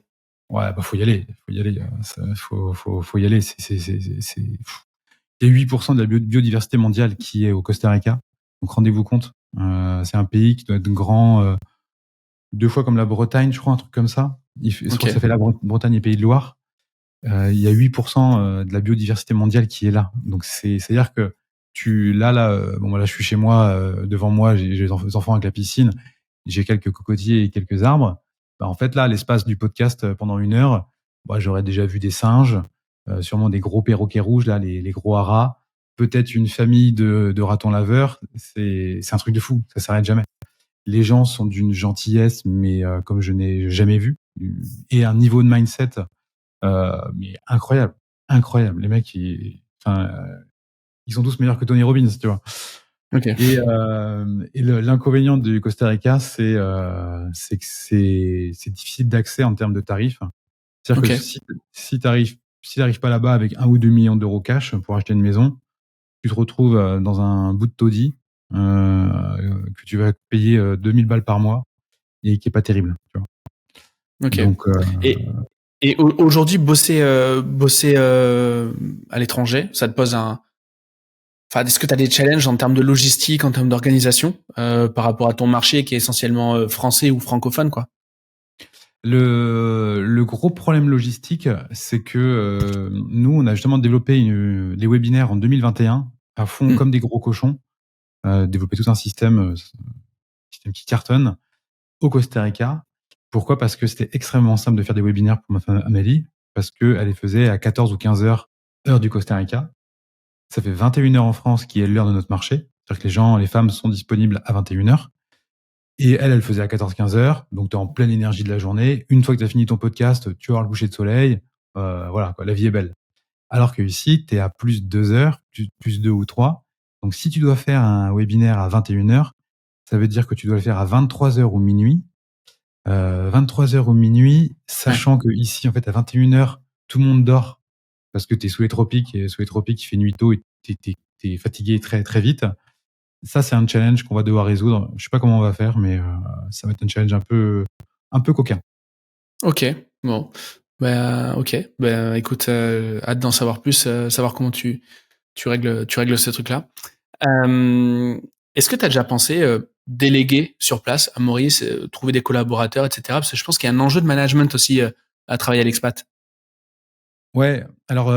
Ouais, bah faut y aller. Faut y aller. Faut y aller. Il y a 8% de la biodiversité mondiale qui est au Costa Rica. Donc rendez-vous compte. C'est un pays qui doit être grand, 2 fois comme la Bretagne, je crois, un truc comme ça. Je crois que ça fait la Bretagne et Pays de Loire. Il y a 8% de la biodiversité mondiale qui est là. Donc c'est-à-dire que bon, là, je suis chez moi, devant moi, j'ai les enfants avec la piscine, j'ai quelques cocotiers et quelques arbres. Bah, en fait, là, l'espace du podcast, pendant 1 heure, bah, j'aurais déjà vu des singes, sûrement des gros perroquets rouges, là, les gros haras, peut-être une famille de ratons laveurs. C'est un truc de fou, ça s'arrête jamais. Les gens sont d'une gentillesse, mais comme je n'ai jamais vu, et un niveau de mindset mais incroyable, incroyable. Les mecs, ils sont tous meilleurs que Tony Robbins, tu vois. Et l'inconvénient du Costa Rica, c'est que c'est difficile d'accès en termes de tarifs. C'est-à-dire que si t'arrives pas là-bas avec 1 ou 2 millions d'euros cash pour acheter une maison, tu te retrouves dans un bout de taudis que tu vas payer 2000 balles par mois et qui est pas terrible, tu vois. Donc et aujourd'hui, bosser à l'étranger, ça te pose est-ce que tu as des challenges en termes de logistique, en termes d'organisation, par rapport à ton marché qui est essentiellement français ou francophone, quoi? Le gros problème logistique, c'est que nous, on a justement développé les webinaires en 2021 à fond comme des gros cochons, développé tout un système qui cartonne au Costa Rica. Pourquoi? Parce que c'était extrêmement simple de faire des webinaires pour ma femme Amélie, parce qu'elle les faisait à 14 ou 15 heures du Costa Rica. Ça fait 21 heures en France, qui est l'heure de notre marché. C'est-à-dire que les femmes sont disponibles à 21 heures. Et elle faisait à 14-15 heures. Donc, t'es en pleine énergie de la journée. Une fois que t'as fini ton podcast, tu vas voir le coucher de soleil. Voilà, quoi, la vie est belle. Alors que ici, t'es à plus 2 heures, plus 2 ou 3. Donc, si tu dois faire un webinaire à 21 heures, ça veut dire que tu dois le faire à 23 heures ou minuit. 23 heures ou minuit, sachant que ici, en fait, à 21 heures, tout le monde dort parce que t'es sous les tropiques, et sous les tropiques, il fait nuit tôt et t'es fatigué très, très vite. Ça, c'est un challenge qu'on va devoir résoudre. Je sais pas comment on va faire, mais ça va être un challenge un peu coquin. Ok, bon. Ok. Écoute, hâte d'en savoir plus, savoir comment tu règles ce truc-là. Est-ce que tu as déjà pensé déléguer sur place à Maurice, trouver des collaborateurs, etc. Parce que je pense qu'il y a un enjeu de management aussi à travailler à l'expat. Ouais, alors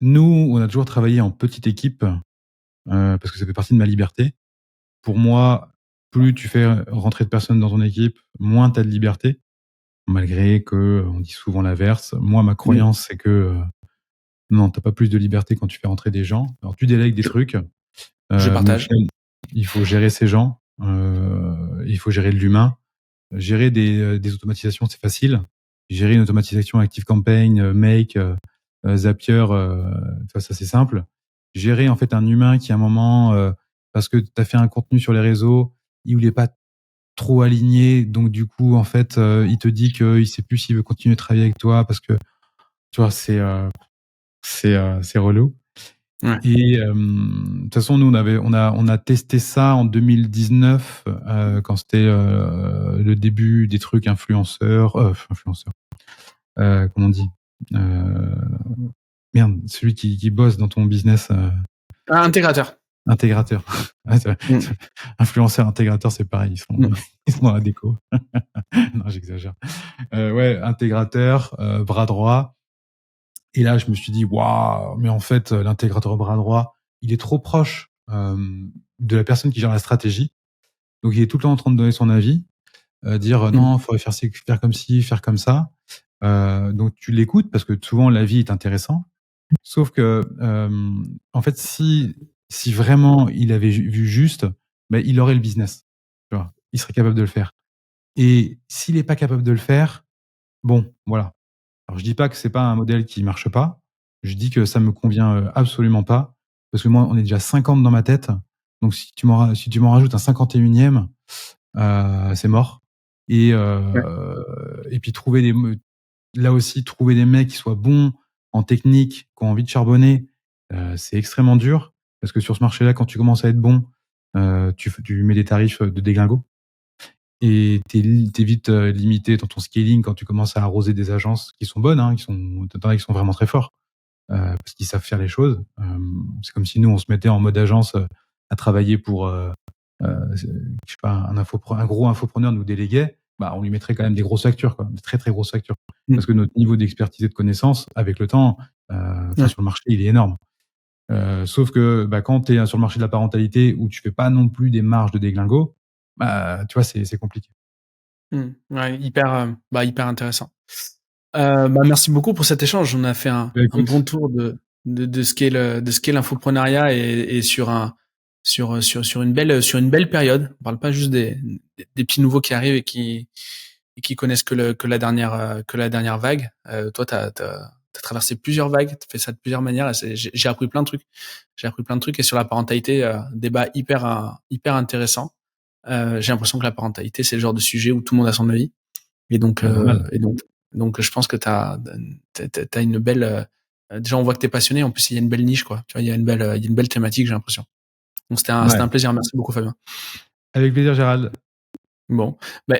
nous, on a toujours travaillé en petite équipe parce que ça fait partie de ma liberté. Pour moi, plus tu fais rentrer de personnes dans ton équipe, moins tu as de liberté, malgré que on dit souvent l'inverse. Moi, ma croyance, c'est que non, t'as pas plus de liberté quand tu fais rentrer des gens. Alors, tu délègues des trucs. Je Mais au partage. final, il faut gérer ces gens. Il faut gérer de l'humain. Gérer des automatisations, c'est facile. Gérer une automatisation ActiveCampaign, Make, Zapier, ça c'est simple. Gérer en fait un humain qui à un moment, parce que tu as fait un contenu sur les réseaux, il est pas trop aligné, donc du coup en fait, il te dit qu'il sait plus s'il veut continuer de travailler avec toi parce que tu vois c'est relou. Ouais. Et de toute façon, nous on a testé ça en 2019 quand c'était le début des trucs influenceurs. Comment on dit merde, celui qui bosse dans ton business. Intégrateur. Intégrateur. Influenceur, intégrateur, c'est pareil. Ils sont dans la déco. Non, j'exagère. Ouais, intégrateur, bras droit. Et là, je me suis dit, waouh, mais en fait, l'intégrateur bras droit, il est trop proche de la personne qui gère la stratégie. Donc, il est tout le temps en train de donner son avis, dire non, il faudrait faire comme ci, faire comme ça. Donc, tu l'écoutes parce que souvent, l'avis est intéressant. Sauf que, en fait, si vraiment il avait vu juste, ben, il aurait le business. Tu vois, il serait capable de le faire. Et s'il n'est pas capable de le faire, bon, voilà. Alors, je dis pas que c'est pas un modèle qui marche pas. Je dis que ça me convient absolument pas. Parce que moi, on est déjà 50 dans ma tête. Donc, si tu m'en rajoutes un 51e, c'est mort. Et puis là aussi, trouver des mecs qui soient bons en technique, qui ont envie de charbonner, c'est extrêmement dur. Parce que sur ce marché-là, quand tu commences à être bon, tu mets des tarifs de déglingo. Et t'es vite limité dans ton scaling quand tu commences à arroser des agences qui sont bonnes, hein, qui sont vraiment très forts, parce qu'ils savent faire les choses. C'est comme si nous, on se mettait en mode agence à travailler pour, je sais pas, un gros infopreneur nous déléguait, bah, on lui mettrait quand même des grosses factures, quoi, des très très grosses factures. Parce que notre niveau d'expertise et de connaissance, avec le temps, sur le marché, il est énorme. Sauf que bah, quand tu es sur le marché de la parentalité où tu fais pas non plus des marges de déglingo, bah, tu vois, c'est compliqué. Ouais, hyper intéressant. Merci beaucoup pour cet échange. On a fait un Bah, écoute, bon tour de ce qu'est l'infoprenariat et sur une belle période. On parle pas juste des petits nouveaux qui arrivent et qui connaissent que la dernière vague. Toi, t'as traversé plusieurs vagues, t'as fait ça de plusieurs manières. Et j'ai appris plein de trucs. J'ai appris plein de trucs et sur la parentalité, débat hyper intéressant. J'ai l'impression que la parentalité, c'est le genre de sujet où tout le monde a son avis. Et donc, bah, normal. je pense que t'as une belle. Déjà, on voit que t'es passionné. En plus, il y a une belle niche, quoi. Tu vois, il y a une belle thématique, j'ai l'impression. Donc, c'était Ouais. un plaisir. Merci beaucoup, Fabien. Avec plaisir, Gérald. Bon,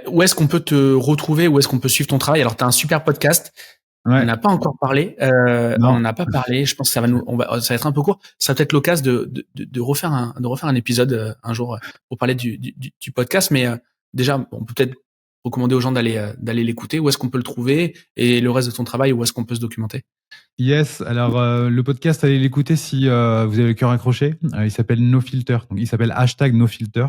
où est-ce qu'on peut te retrouver? Où est-ce qu'on peut suivre ton travail? Alors, t'as un super podcast. On Ouais. n'a pas encore parlé. On Non. n'en a pas parlé. Je pense que ça va être un peu court. Ça va peut-être l'occasion de refaire un épisode un jour pour parler du podcast. Mais déjà, on peut peut-être recommander aux gens d'aller l'écouter. Où est-ce qu'on peut le trouver? Et le reste de ton travail, où est-ce qu'on peut se documenter? Yes. Alors, le podcast, allez l'écouter si vous avez le cœur accroché. Il s'appelle No Filter. Donc, il s'appelle #NoFilter,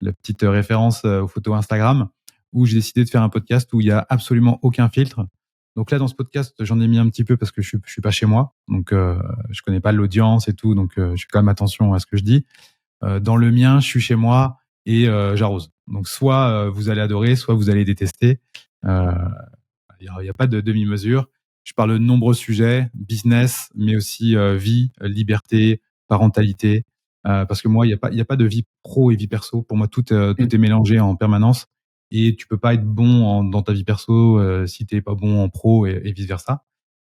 la petite référence aux photos Instagram, où j'ai décidé de faire un podcast où il y a absolument aucun filtre. Donc là, dans ce podcast, j'en ai mis un petit peu parce que je suis pas chez moi. Donc, je connais pas l'audience et tout. Donc, je fais quand même attention à ce que je dis. Dans le mien, je suis chez moi et j'arrose. Donc, soit vous allez adorer, soit vous allez détester. Il n'y a pas de demi-mesure. Je parle de nombreux sujets, business, mais aussi vie, liberté, parentalité. Parce que moi, il y a pas de vie pro et vie perso. Pour moi, tout est mélangé en permanence. Et tu peux pas être bon dans ta vie perso si t'es pas bon en pro et vice versa.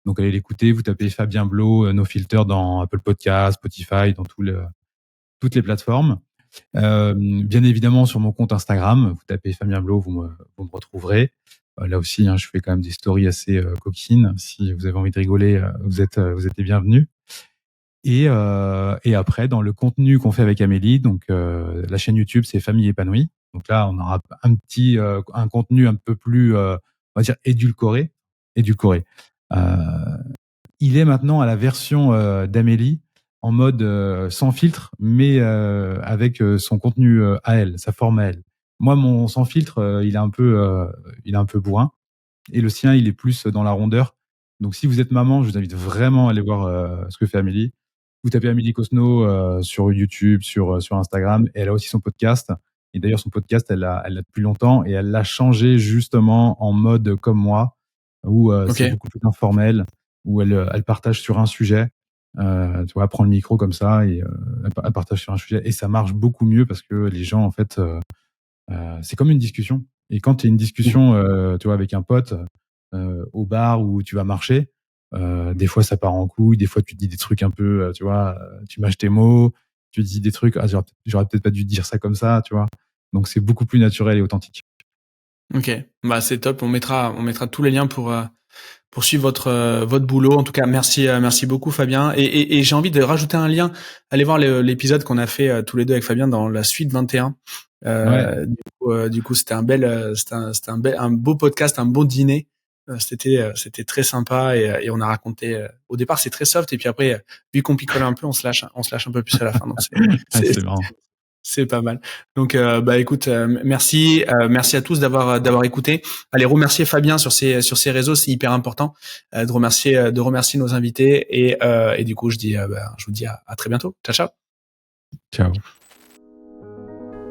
Donc allez l'écouter. Vous tapez Fabien Blo, No Filter dans Apple Podcast, Spotify, dans toutes les plateformes. Bien évidemment, sur mon compte Instagram, vous tapez Fabien Blo, vous me retrouverez. Là aussi, hein, je fais quand même des stories assez coquines. Si vous avez envie de rigoler, vous êtes les bienvenus. Et après, dans le contenu qu'on fait avec Amélie, donc la chaîne YouTube, c'est Famille épanouie. Donc là, on aura un contenu un peu plus, on va dire édulcoré. Il est maintenant à la version d'Amélie en mode sans filtre, mais avec son contenu à elle, sa forme à elle. Moi, mon sans filtre, il est un peu bourrin, et le sien, il est plus dans la rondeur. Donc, si vous êtes maman, je vous invite vraiment à aller voir ce que fait Amélie. Vous tapez Amélie Cosno sur YouTube, sur Instagram, et elle a aussi son podcast. Et d'ailleurs, son podcast, elle l'a depuis longtemps, et elle l'a changé justement en mode comme moi, où c'est Ok. beaucoup plus informel, où elle partage sur un sujet. Tu vois, elle prend le micro comme ça et elle partage sur un sujet, et ça marche beaucoup mieux parce que les gens, en fait, c'est comme une discussion. Et quand tu as une discussion, tu vois, avec un pote au bar où tu vas marcher, des fois ça part en couille, des fois tu te dis des trucs un peu, tu vois, tu mâches tes mots, tu te dis des trucs, ah, j'aurais peut-être pas dû dire ça comme ça, tu vois. Donc c'est beaucoup plus naturel et authentique. Ok. C'est top. On mettra tous les liens poursuivre votre boulot. En tout cas, merci beaucoup Fabien. Et j'ai envie de rajouter un lien. Allez voir l'épisode qu'on a fait tous les deux avec Fabien dans la suite 21. Du coup, c'était un beau podcast, un beau dîner. C'était très sympa et on a raconté. Au départ, c'est très soft et puis après, vu qu'on picole un peu, on se lâche un peu plus à la fin. Donc c'est marrant. C'est pas mal. Donc, écoute, merci à tous d'avoir écouté. Allez, remercier Fabien sur ses réseaux, c'est hyper important de remercier nos invités et du coup, je vous dis à très bientôt. Ciao, ciao. Ciao.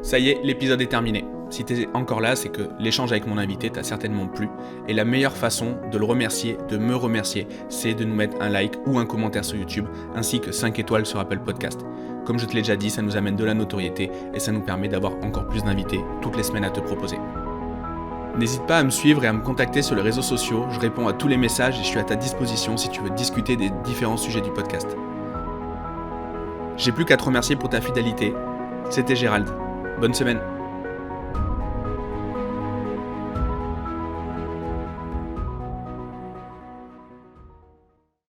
Ça y est, l'épisode est terminé. Si t'es encore là, c'est que l'échange avec mon invité t'a certainement plu. Et la meilleure façon de le remercier, de me remercier, c'est de nous mettre un like ou un commentaire sur YouTube, ainsi que 5 étoiles sur Apple Podcast. Comme je te l'ai déjà dit, ça nous amène de la notoriété et ça nous permet d'avoir encore plus d'invités toutes les semaines à te proposer. N'hésite pas à me suivre et à me contacter sur les réseaux sociaux. Je réponds à tous les messages et je suis à ta disposition si tu veux discuter des différents sujets du podcast. J'ai plus qu'à te remercier pour ta fidélité. C'était Gérald. Bonne semaine.